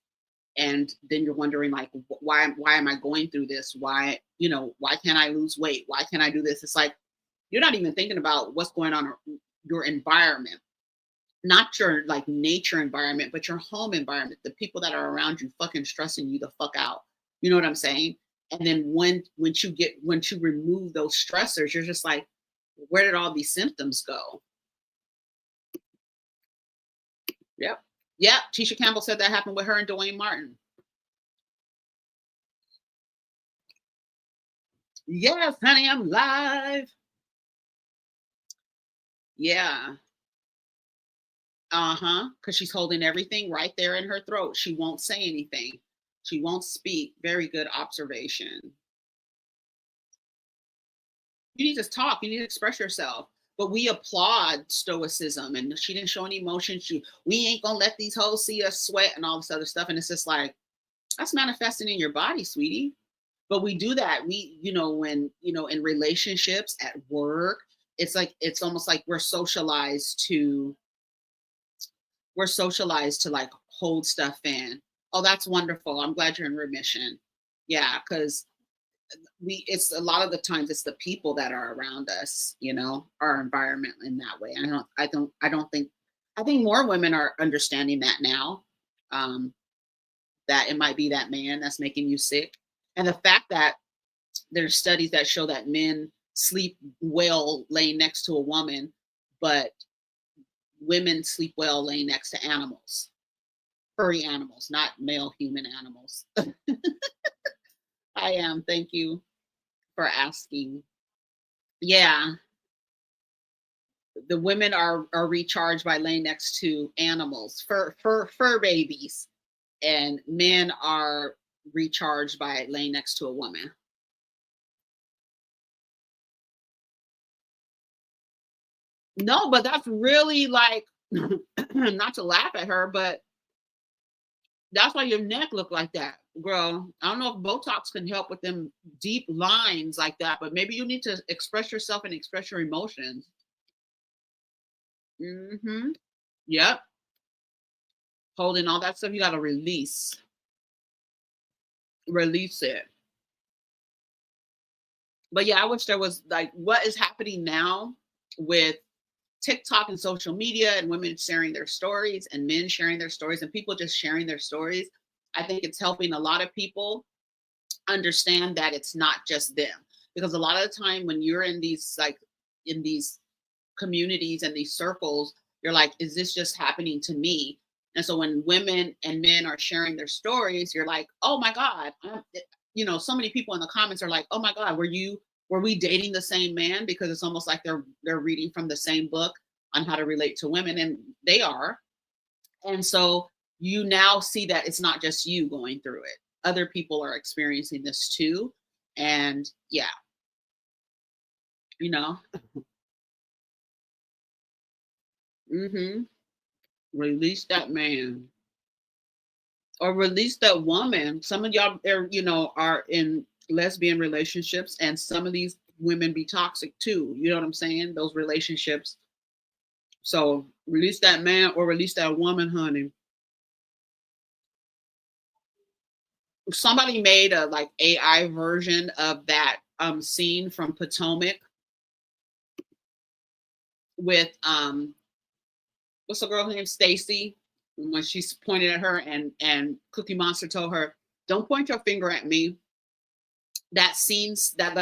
And then you're wondering, like, why am I going through this? Why can't I lose weight? Why can't I do this? It's like you're not even thinking about what's going on in your environment, not your like nature environment, but your home environment, the people that are around you fucking stressing you the fuck out. You know what I'm saying? And then when you remove those stressors, you're just like, where did all these symptoms go? Yep. Yep. Tisha Campbell said that happened with her and Dwayne Martin. Yes, honey, I'm live. Yeah. Uh-huh. Because she's holding everything right there in her throat. She won't say anything. She won't speak. Very good observation. You need to talk. You need to express yourself. But we applaud stoicism, and she didn't show any emotion. We ain't gonna let these hoes see us sweat and all this other stuff. And it's just like that's manifesting in your body, sweetie. But we do that. When in relationships, at work, it's like it's almost like we're socialized to like hold stuff in. Oh, that's wonderful. I'm glad you're in remission. Yeah, because it's a lot of the times it's the people that are around us, our environment in that way. I think more women are understanding that now. Um, that it might be that man that's making you sick. And the fact that there's studies that show that men sleep well laying next to a woman, but women sleep well laying next to animals, furry animals, not male human animals. I am. Thank you for asking. Yeah, the women are recharged by laying next to animals, fur babies, and men are recharged by laying next to a woman. No, but that's really like not to laugh at her, but that's why your neck look like that, girl. I don't know if Botox can help with them deep lines like that, but maybe you need to express yourself and express your emotions. Hmm. Yep. Holding all that stuff, you got to release it. But yeah, I wish there was like what is happening now with TikTok and social media and women sharing their stories and men sharing their stories and people just sharing their stories. I think it's helping a lot of people understand that it's not just them. Because a lot of the time when you're in these communities and these circles, you're like, is this just happening to me? And so when women and men are sharing their stories, you're like, oh my God. So many people in the comments are like, oh my God, were we dating the same man? Because it's almost like they're reading from the same book on how to relate to women, and they are. And so you now see that it's not just you going through it. Other people are experiencing this too. And yeah, you know, hmm release that man or release that woman. Some of y'all are in lesbian relationships, and some of these women be toxic too. You know what I'm saying? Those relationships. So release that man or release that woman, honey. Somebody made a like AI version of that scene from Potomac with what's the girl's name? Stacy. When she's pointed at her and Cookie Monster told her, "Don't point your finger at me." That scenes that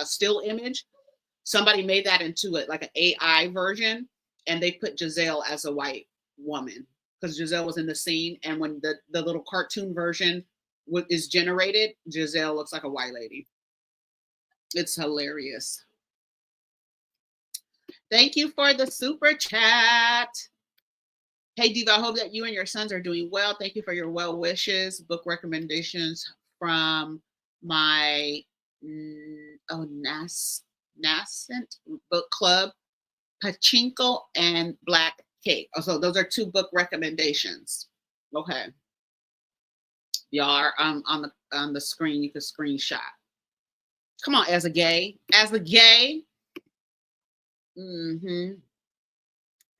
still image. Somebody made that into it like an AI version, and they put Giselle as a white woman because Giselle was in the scene. And when the little cartoon version is generated, Giselle looks like a white lady. It's hilarious. Thank you for the super chat. Hey, Diva, I hope that you and your sons are doing well. Thank you for your well wishes. Book recommendations from my nascent book club, Pachinko and Black Cake. Oh, so those are two book recommendations. Okay. Y'all are on the screen. You can screenshot. Come on, as a gay. Mm-hmm.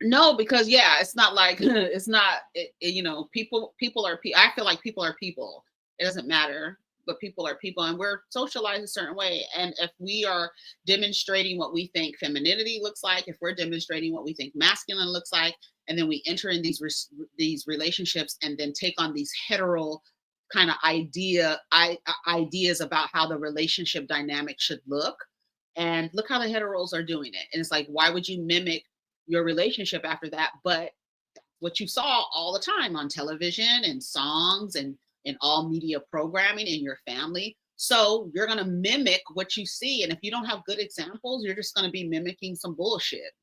No, because yeah, it's not like it's not. People are people. I feel like people are people. It doesn't matter, but people are people, and we're socialized a certain way. And if we are demonstrating what we think femininity looks like, if we're demonstrating what we think masculine looks like, and then we enter in these relationships, and then take on these hetero kind of ideas about how the relationship dynamic should look, and look how the heteros are doing it. And it's like, why would you mimic your relationship after that? But what you saw all the time on television and songs and in all media programming in your family. So you're going to mimic what you see. And if you don't have good examples, you're just going to be mimicking some bullshit.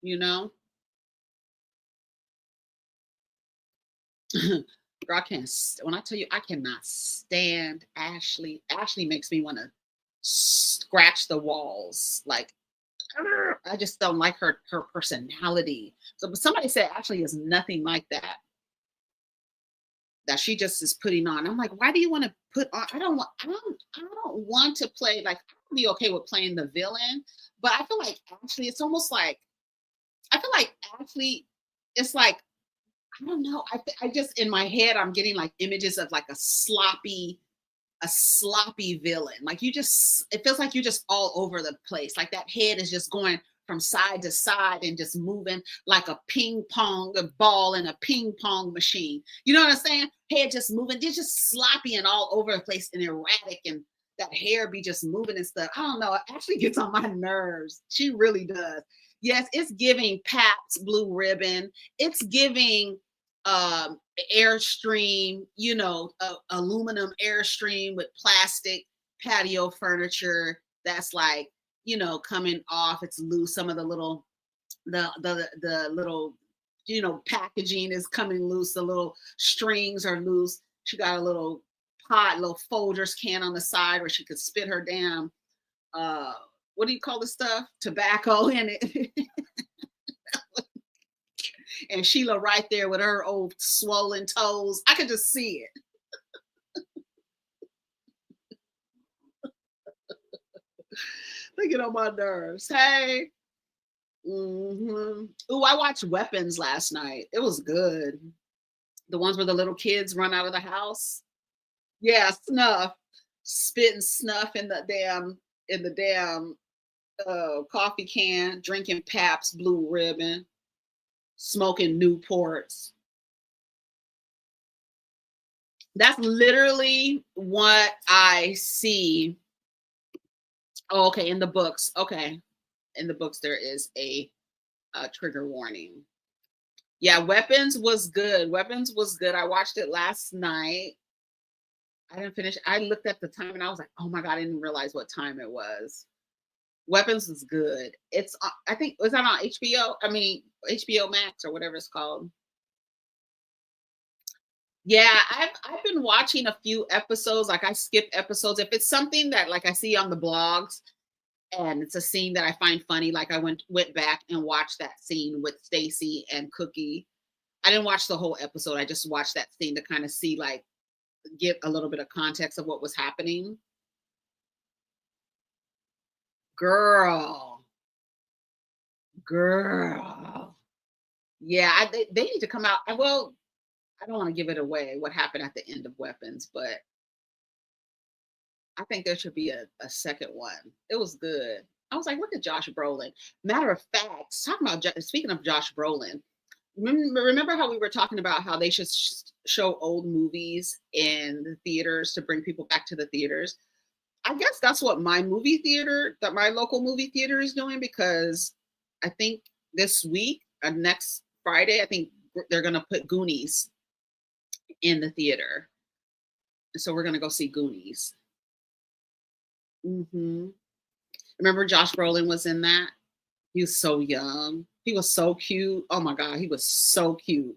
You know? Girl, when I tell you, I cannot stand Ashley. Ashley makes me want to scratch the walls. Like, I just don't like her personality. So, but somebody said Ashley is nothing like that. That she just is putting on. I'm like, why do you want to put on? I don't want to play like I'd be okay with playing the villain, but I feel like Ashley, it's almost like I feel like Ashley, it's like I don't know. I just in my head I'm getting like images of like a sloppy villain. Like it feels like you're just all over the place. Like that head is just going from side to side and just moving like a ping pong a ball in a ping pong machine. You know what I'm saying? Head just moving. They're just sloppy and all over the place and erratic, and that hair be just moving and stuff. I don't know. It actually gets on my nerves. She really does. Yes, it's giving Paps Blue Ribbon. It's giving Airstream, aluminum Airstream with plastic patio furniture that's like, coming off. It's loose. Some of the little, the little, packaging is coming loose. The little strings are loose. She got a little little Folgers can on the side where she could spit her damn, what do you call the stuff? Tobacco in it. And Sheila right there with her old swollen toes. I could just see it. They get on my nerves. Hey. Mm-hmm. Ooh, I watched Weapons last night. It was good. The ones where the little kids run out of the house. Yeah, snuff. Spitting snuff in the damn coffee can, drinking Pabst Blue Ribbon, smoking Newports. That's literally what I see. Oh, okay, in the books. Okay, in the books there is a trigger warning. Yeah, Weapons was good. Weapons was good. I watched it last night. I didn't finish. I looked at the time and I was like, "Oh my god, I didn't realize what time it was." Weapons was good. It's I think was that on HBO? I mean HBO Max or whatever it's called. Yeah, I've been watching a few episodes. Like I skip episodes if it's something that like I see on the blogs and it's a scene that I find funny. Like I went back and watched that scene with Stacy and Cookie. I didn't watch the whole episode. I just watched that scene to kind of see like get a little bit of context of what was happening. Girl, girl. Yeah, they need to come out. Well, I don't want to give it away what happened at the end of Weapons, but I think there should be a second one. It was good. I was like, look at Josh Brolin. Matter of fact, talking about speaking of Josh Brolin, remember how we were talking about how they should show old movies in the theaters to bring people back to the theaters? I guess that's what my local movie theater is doing because I think this week, next Friday, I think they're going to put Goonies in the theater. So we're going to go see Goonies. Remember Josh Brolin was in that? He was so young. He was so cute. Oh my God, he was so cute.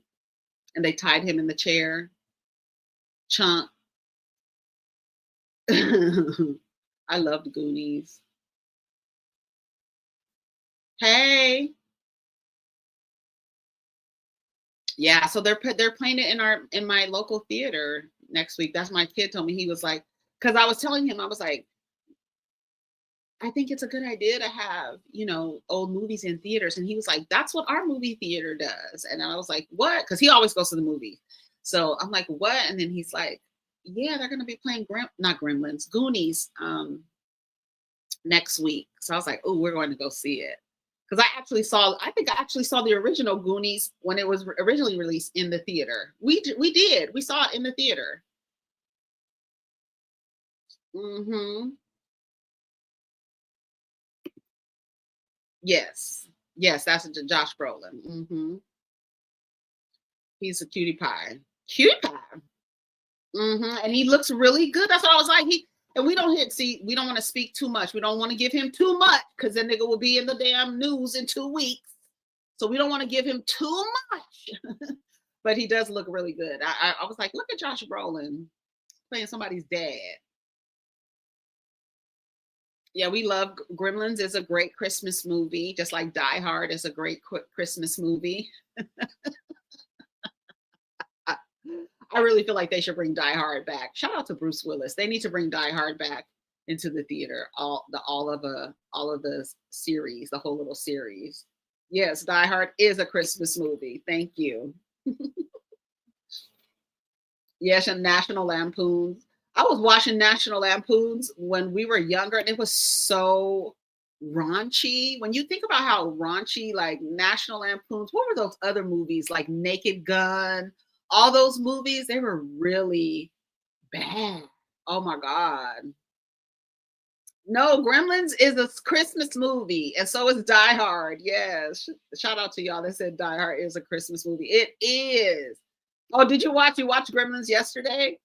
And they tied him in the chair. Chunk. I loved Goonies. Hey. Yeah, so they're playing it in my local theater next week. That's my kid told me. He was like, because I was telling him, I was like, I think it's a good idea to have, old movies in theaters. And he was like, that's what our movie theater does. And I was like, what? Because he always goes to the movies. So I'm like, what? And then he's like, yeah, they're going to be playing not Gremlins, Goonies next week. So I was like, oh, we're going to go see it. Because I think I actually saw the original Goonies when it was originally released in the theater. We did. We saw it in the theater. Hmm. Yes. Yes, that's Josh Brolin. He's a cutie pie. Cutie pie. And he looks really good. That's what I was like. And we don't we don't want to speak too much. We don't want to give him too much because then nigga will be in the damn news in 2 weeks. So we don't want to give him too much. But he does look really good. I was like, look at Josh Brolin playing somebody's dad. Yeah, we love Gremlins is a great Christmas movie, just like Die Hard is a great Christmas movie. I, I really feel like they should bring Die Hard back. Shout out to Bruce Willis. They need to bring Die Hard back into the theater. All of the series, the whole little series. Yes, Die Hard is a Christmas movie. Thank you. Yes, and National Lampoons. I was watching National Lampoons when we were younger, and it was so raunchy. When you think about how raunchy, like National Lampoons, what were those other movies like Naked Gun? All those movies, they were really bad. Oh my God. No, Gremlins is a Christmas movie, and so is Die Hard. Yes. Shout out to y'all that said Die Hard is a Christmas movie. It is. Oh, did you watch Gremlins yesterday?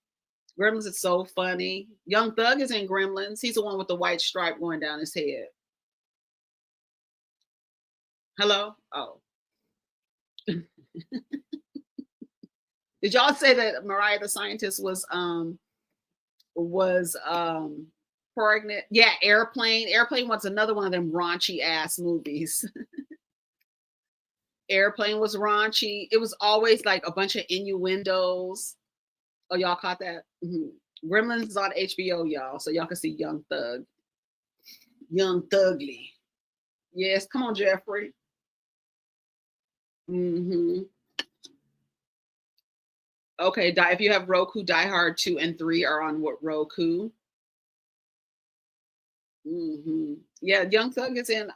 Gremlins is so funny. Young Thug is in Gremlins. He's the one with the white stripe going down his head. Hello? Oh. Did y'all say that Mariah the Scientist was pregnant? Yeah, Airplane. Airplane was another one of them raunchy ass movies. Airplane was raunchy. It was always like a bunch of innuendos. Oh, y'all caught that? Gremlins is on HBO, y'all, so y'all can see Young Thug. Young Thugly. Yes, come on, Jeffrey. hmm Okay, if you have Roku, Die Hard 2 and 3 are on what Roku. Yeah, Young Thug is in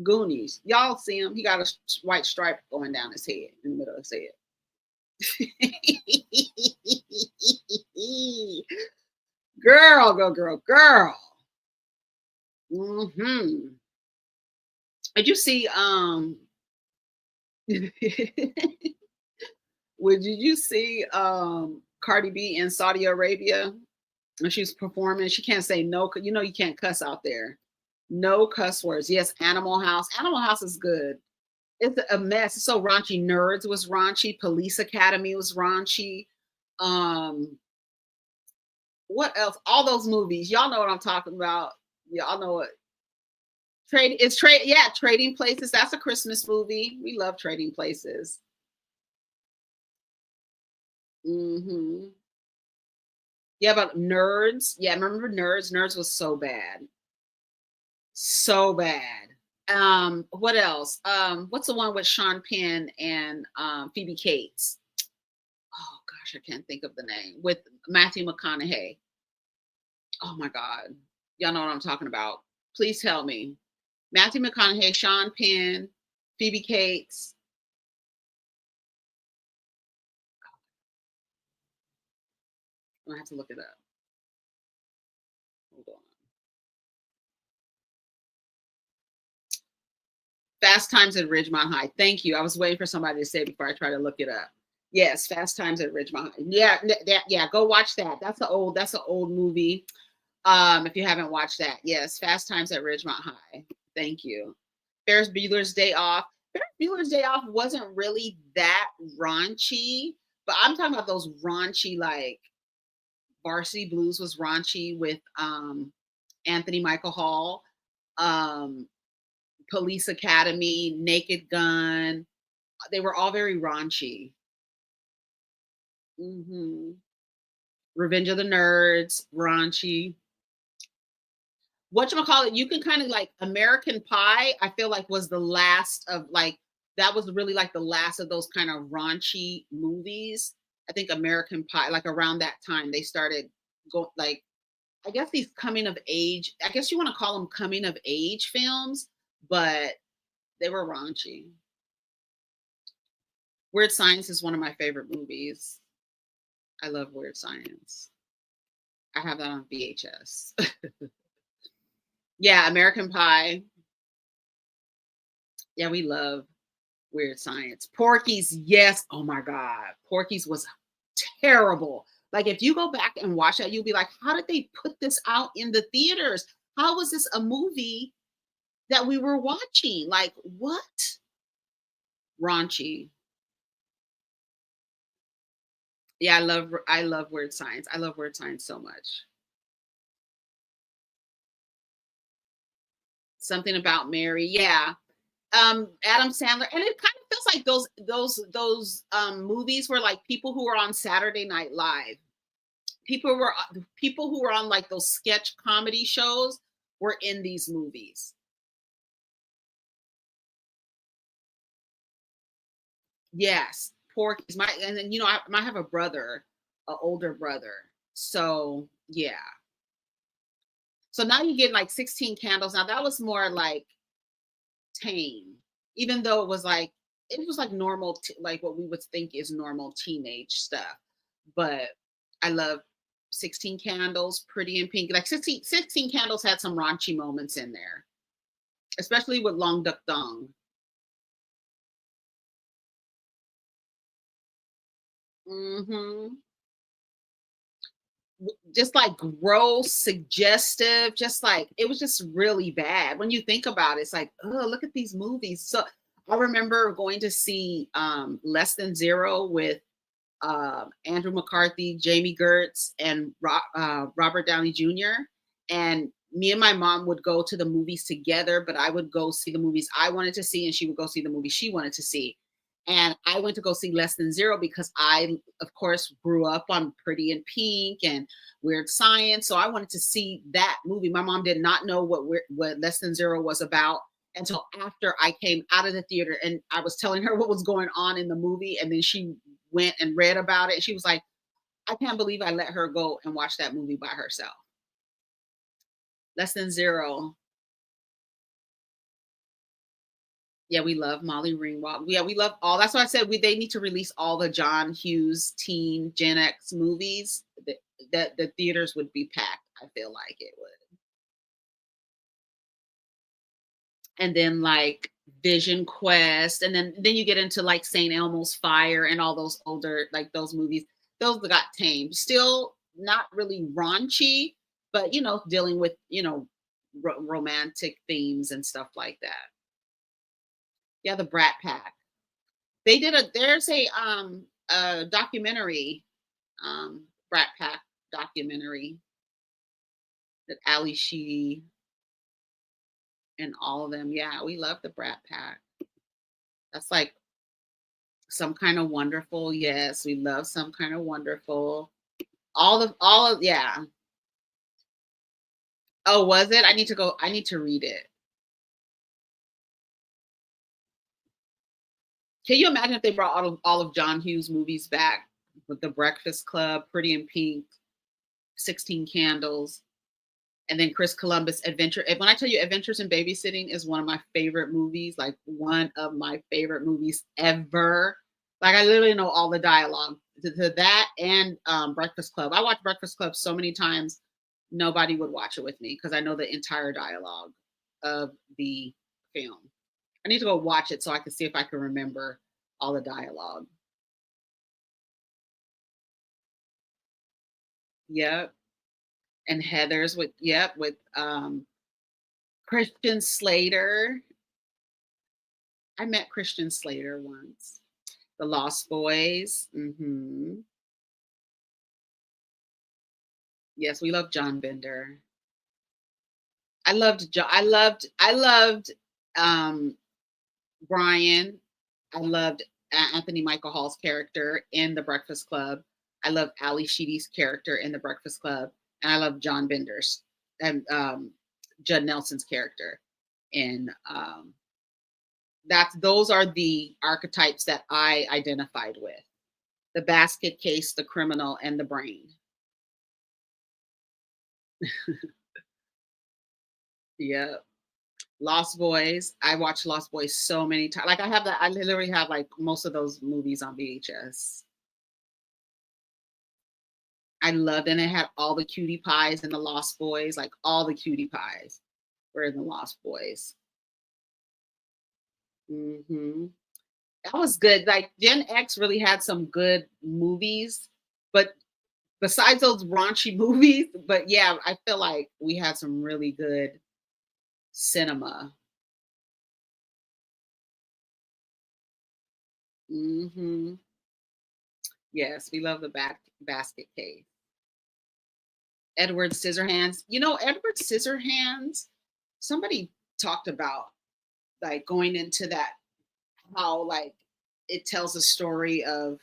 Goonies. Y'all see him? He got a white stripe going down his head in the middle of his head. Girl, girl, girl, girl. Mhm. Did you see, did you see, Cardi B in Saudi Arabia? When she was performing, she can't say no, you know you can't cuss out there. No cuss words. Yes, Animal House. Animal House is good. It's a mess. It's so raunchy. Nerds was raunchy. Police Academy was raunchy. Um, what else? All those movies. Y'all know what I'm talking about. Y'all know what yeah, Trading Places. That's a Christmas movie. We love Trading Places. Hmm. Yeah, but Nerds. Yeah, remember Nerds? Nerds was so bad. So bad. What else? What's the one with Sean Penn and Phoebe Cates? Oh gosh, I can't think of the name. With Matthew McConaughey. Oh my God. Y'all know what I'm talking about. Please tell me. Matthew McConaughey, Sean Penn, Phoebe Cates. I have to look it up. Hold on. Fast Times at Ridgemont High. Thank you. I was waiting for somebody to say it before I try to look it up. Yes, Fast Times at Ridgemont High. Yeah, yeah, go watch that. That's an old movie. If you haven't watched that, yes, Fast Times at Ridgemont High. Thank you. Ferris Bueller's Day Off. Ferris Bueller's Day Off wasn't really that raunchy, but I'm talking about those raunchy, like Varsity Blues was raunchy with Anthony Michael Hall, um, Police Academy, Naked Gun. They were all very raunchy. Hmm. Revenge of the Nerds, raunchy. Whatchamacallit, you can kind of like American Pie, I feel like was the last of like that was really like the last of those kind of raunchy movies. I think American Pie, like around that time, they started go like I guess these coming of age, I guess you want to call them coming of age films, but they were raunchy. Weird Science is one of my favorite movies. I love Weird Science. I have that on VHS. Yeah, American Pie. Yeah, we love Weird Science. Porky's, yes. Oh my God. Porky's was terrible. Like if you go back and watch that, you'll be like, how did they put this out in the theaters? How was this a movie that we were watching? Like what? Raunchy. Yeah, I love Weird Science. I love Weird Science so much. Something About Mary. Yeah. Adam Sandler. And it kind of feels like those movies were like people who were on Saturday Night Live. People who were on like those sketch comedy shows were in these movies. Yes, Porky's my and then I have a brother, an older brother. So yeah. So now you get like 16 Candles. Now that was more like tame, even though it was like normal, like what we would think is normal teenage stuff. But I love 16 Candles, Pretty in Pink. Like 16 Candles had some raunchy moments in there, especially with Long Duck Dong. Hmm. Just like gross, suggestive, just like it was just really bad. When you think about it, it's like, oh, look at these movies. So I remember going to see Less Than Zero with Andrew McCarthy, Jamie Gertz, and Robert Downey Jr. And me and my mom would go to the movies together, but I would go see the movies I wanted to see, and she would go see the movie she wanted to see. And I went to go see Less Than Zero because I, of course, grew up on Pretty in Pink and Weird Science. So I wanted to see that movie. My mom did not know what Less Than Zero was about until after I came out of the theater and I was telling her what was going on in the movie. And then she went and read about it. She was like, I can't believe I let her go and watch that movie by herself. Less Than Zero. Yeah, we love Molly Ringwald. Yeah, we love all. That's why I said they need to release all the John Hughes teen Gen X movies. That the theaters would be packed. I feel like it would. And then like Vision Quest, and then you get into like St. Elmo's Fire and all those older like those movies. Those got tamed. Still not really raunchy, but dealing with romantic themes and stuff like that. Yeah, the Brat Pack. There's a documentary, Brat Pack documentary that Ali Sheedy and all of them. Yeah, we love the Brat Pack. That's like Some Kind of Wonderful. Yes, we love Some Kind of Wonderful. All of yeah. Oh, was it? I need to read it. Can you imagine if they brought all of John Hughes movies back with The Breakfast Club, Pretty in Pink, 16 Candles, and then Chris Columbus Adventure. And when I tell you Adventures in Babysitting is one of my favorite movies, like one of my favorite movies ever. Like I literally know all the dialogue to that and Breakfast Club. I watched Breakfast Club so many times, nobody would watch it with me because I know the entire dialogue of the film. I need to go watch it so I can see if I can remember all the dialogue. Yep. And Heather's with Christian Slater. I met Christian Slater once. The Lost Boys. Yes, we love John Bender. I loved um Brian. I loved Anthony Michael Hall's character in The Breakfast Club. I love Ali Sheedy's character in The Breakfast Club, and I love John Bender's and Judd Nelson's character in that's those are the archetypes that I identified with. The basket case, the criminal, and the brain. Yeah. Lost Boys. I watched Lost Boys so many times. Like I literally have like most of those movies on VHS. I loved and it had all the cutie pies in the Lost Boys, like all the cutie pies were in the Lost Boys. hmm That was good. Like Gen X really had some good movies, but besides those raunchy movies, but yeah, I feel like we had some really good cinema. hmm Yes, we love the basket case. Edward Scissorhands. Edward Scissorhands, somebody talked about like going into that, how like it tells a story of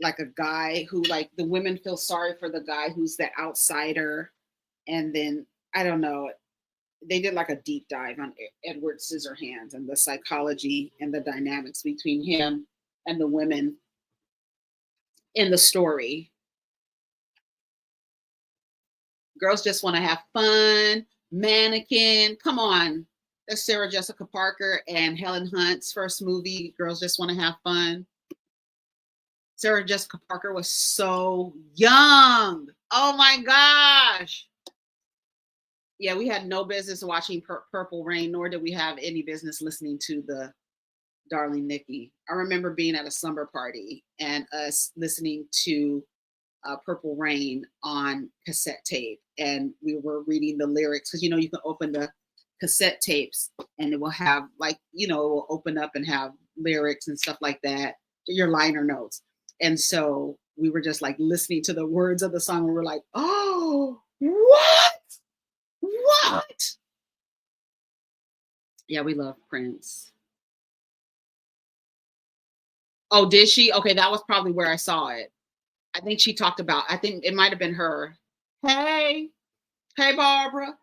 like a guy who like the women feel sorry for the guy who's the outsider. And then I don't know, they did like a deep dive on Edward Scissorhands and the psychology and the dynamics between him and the women in the story. Girls Just Want to Have Fun, Mannequin. Come on. That's Sarah Jessica Parker and Helen Hunt's first movie, Girls Just Want to Have Fun. Sarah Jessica Parker was so young. Oh my gosh. Yeah, we had no business watching Purple Rain, nor did we have any business listening to the Darling Nikki. I remember being at a slumber party and us listening to Purple Rain on cassette tape, and we were reading the lyrics because you can open the cassette tapes and it will have like it will open up and have lyrics and stuff like that, your liner notes, and so we were just like listening to the words of the song and we were like, oh, what? Yeah, we love Prince. Oh, did she? Okay, that was probably where I saw it. I think she talked about, I think it might have been her. Hey, hey, Barbara.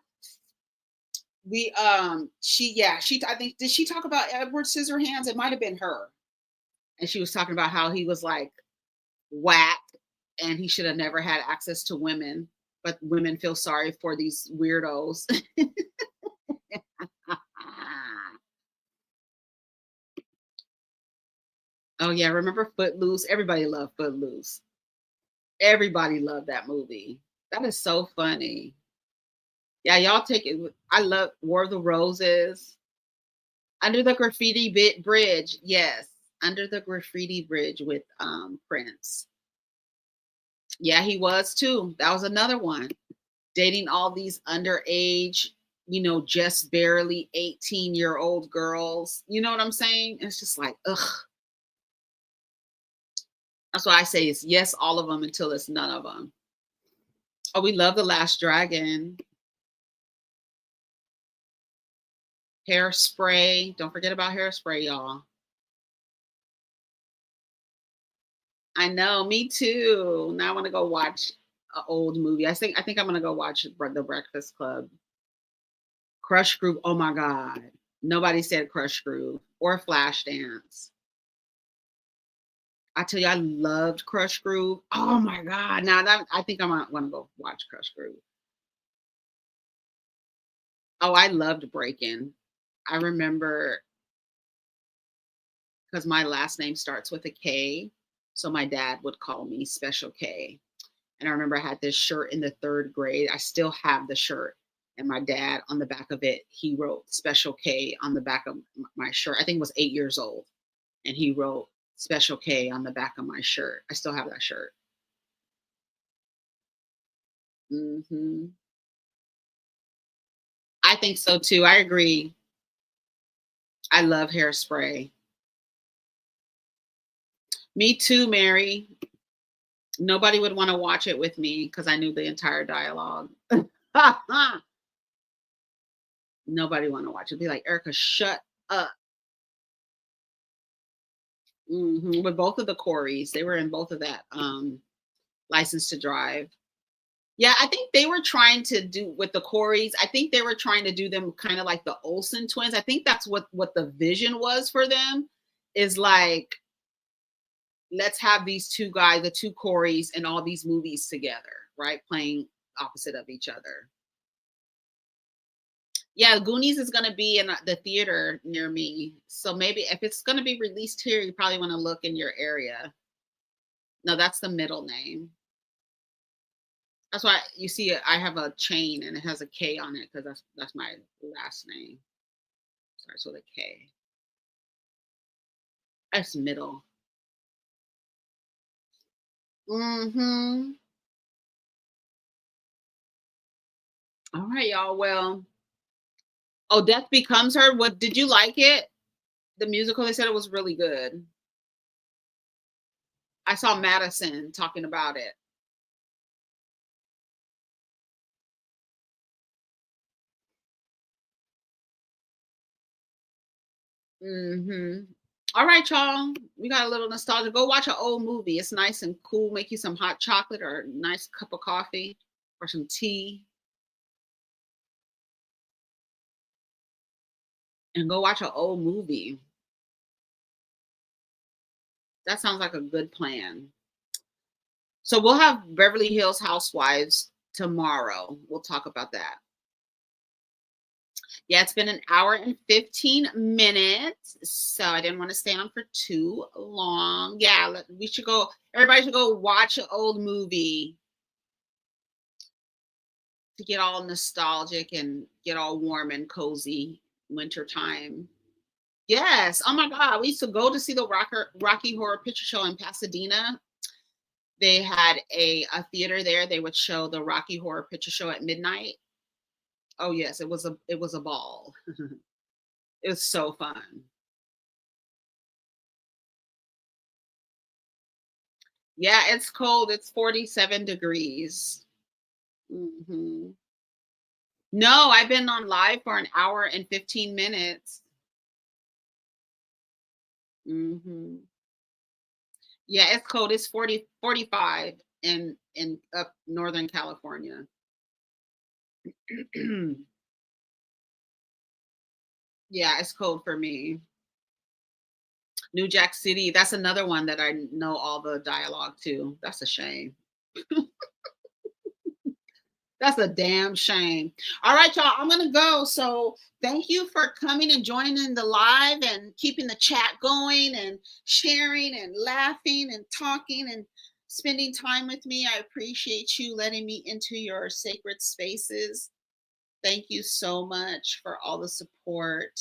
She I think, did she talk about Edward Scissorhands? It might have been her. And she was talking about how he was like whack and he should have never had access to women, but women feel sorry for these weirdos. Oh yeah, remember Footloose? Everybody loved Footloose. Everybody loved that movie. That is so funny. Yeah, y'all take it. I love War of the Roses. Under the Graffiti Bit Bridge. Yes. Under the Graffiti Bridge with Prince. Yeah, he was too. That was another one. Dating all these underage, just barely 18-year-old girls. You know what I'm saying? It's just like, ugh. That's why I say it's yes, all of them until it's none of them. Oh, we love The Last Dragon. Hairspray. Don't forget about Hairspray, y'all. I know, me too. Now I want to go watch an old movie. I think I'm gonna go watch The Breakfast Club. Crush Groove. Oh my God. Nobody said Crush Groove or Flashdance. I tell you, I loved Crush Groove. Oh my God. Now that I think I might want to go watch Crush Groove. Oh, I loved Breaking. I remember because my last name starts with a K. So my dad would call me Special K. And I remember I had this shirt in the third grade. I still have the shirt. And my dad, on the back of it, he wrote Special K on the back of my shirt. I think it was 8 years old. And he wrote Special K on the back of my shirt. I still have that shirt. I think so too. I agree. I love Hairspray. Me too, Mary. Nobody would want to watch it with me because I knew the entire dialogue. Nobody want to watch it. Be like, Erica, shut up. With both of the Coreys, they were in both of that License to Drive. Yeah, I think they were trying to do with the Coreys. I think they were trying to do them kind of like the Olsen twins. I think that's what the vision was for them. Is like, let's have these two guys, the two Coreys, in all these movies together, right? Playing opposite of each other. Yeah, Goonies is going to be in the theater near me. So maybe if it's going to be released here, you probably want to look in your area. No, that's the middle name. That's why you see I have a chain and it has a K on it because that's my last name. Starts with a K. That's middle. Mm-hmm. All right, y'all. Well, oh, Death Becomes Her. What did you like it? The musical, they said it was really good. I saw Madison talking about it. Hmm. All right, y'all. We got a little nostalgia. Go watch an old movie. It's nice and cool. Make you some hot chocolate or a nice cup of coffee or some tea and go watch an old movie. That sounds like a good plan. So we'll have Beverly Hills Housewives tomorrow. We'll talk about that. Yeah, it's been an hour and 15 minutes. So I didn't want to stay on for too long. Yeah, we should go. Everybody should go watch an old movie to get all nostalgic and get all warm and cozy winter time. Yes. Oh my God. We used to go to see the Rocky Horror Picture Show in Pasadena. They had a theater there. They would show the Rocky Horror Picture Show at midnight. Oh yes, it was a ball. It was so fun. Yeah, it's cold. It's 47 degrees. Hmm. No, I've been on live for an hour and 15 minutes. Hmm. Yeah, it's cold. It's 45 in up Northern California. Yeah, it's cold for me. New Jack City, that's another one that I know all the dialogue to. That's a shame. That's a damn shame. All right, y'all, I'm gonna go. So thank you for coming and joining the live and keeping the chat going and sharing and laughing and talking and spending time with me. I appreciate you letting me into your sacred spaces. Thank you so much for all the support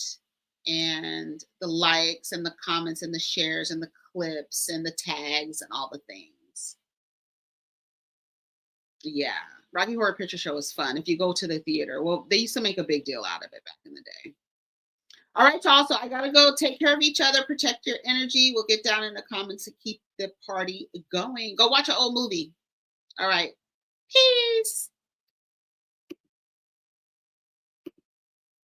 and the likes and the comments and the shares and the clips and the tags and all the things. Yeah. Rocky Horror Picture Show is fun. If you go to the theater, well, they used to make a big deal out of it back in the day. All right, y'all. So I gotta go. Take care of each other. Protect your energy. We'll get down in the comments to keep the party going. Go watch an old movie. All right. Peace.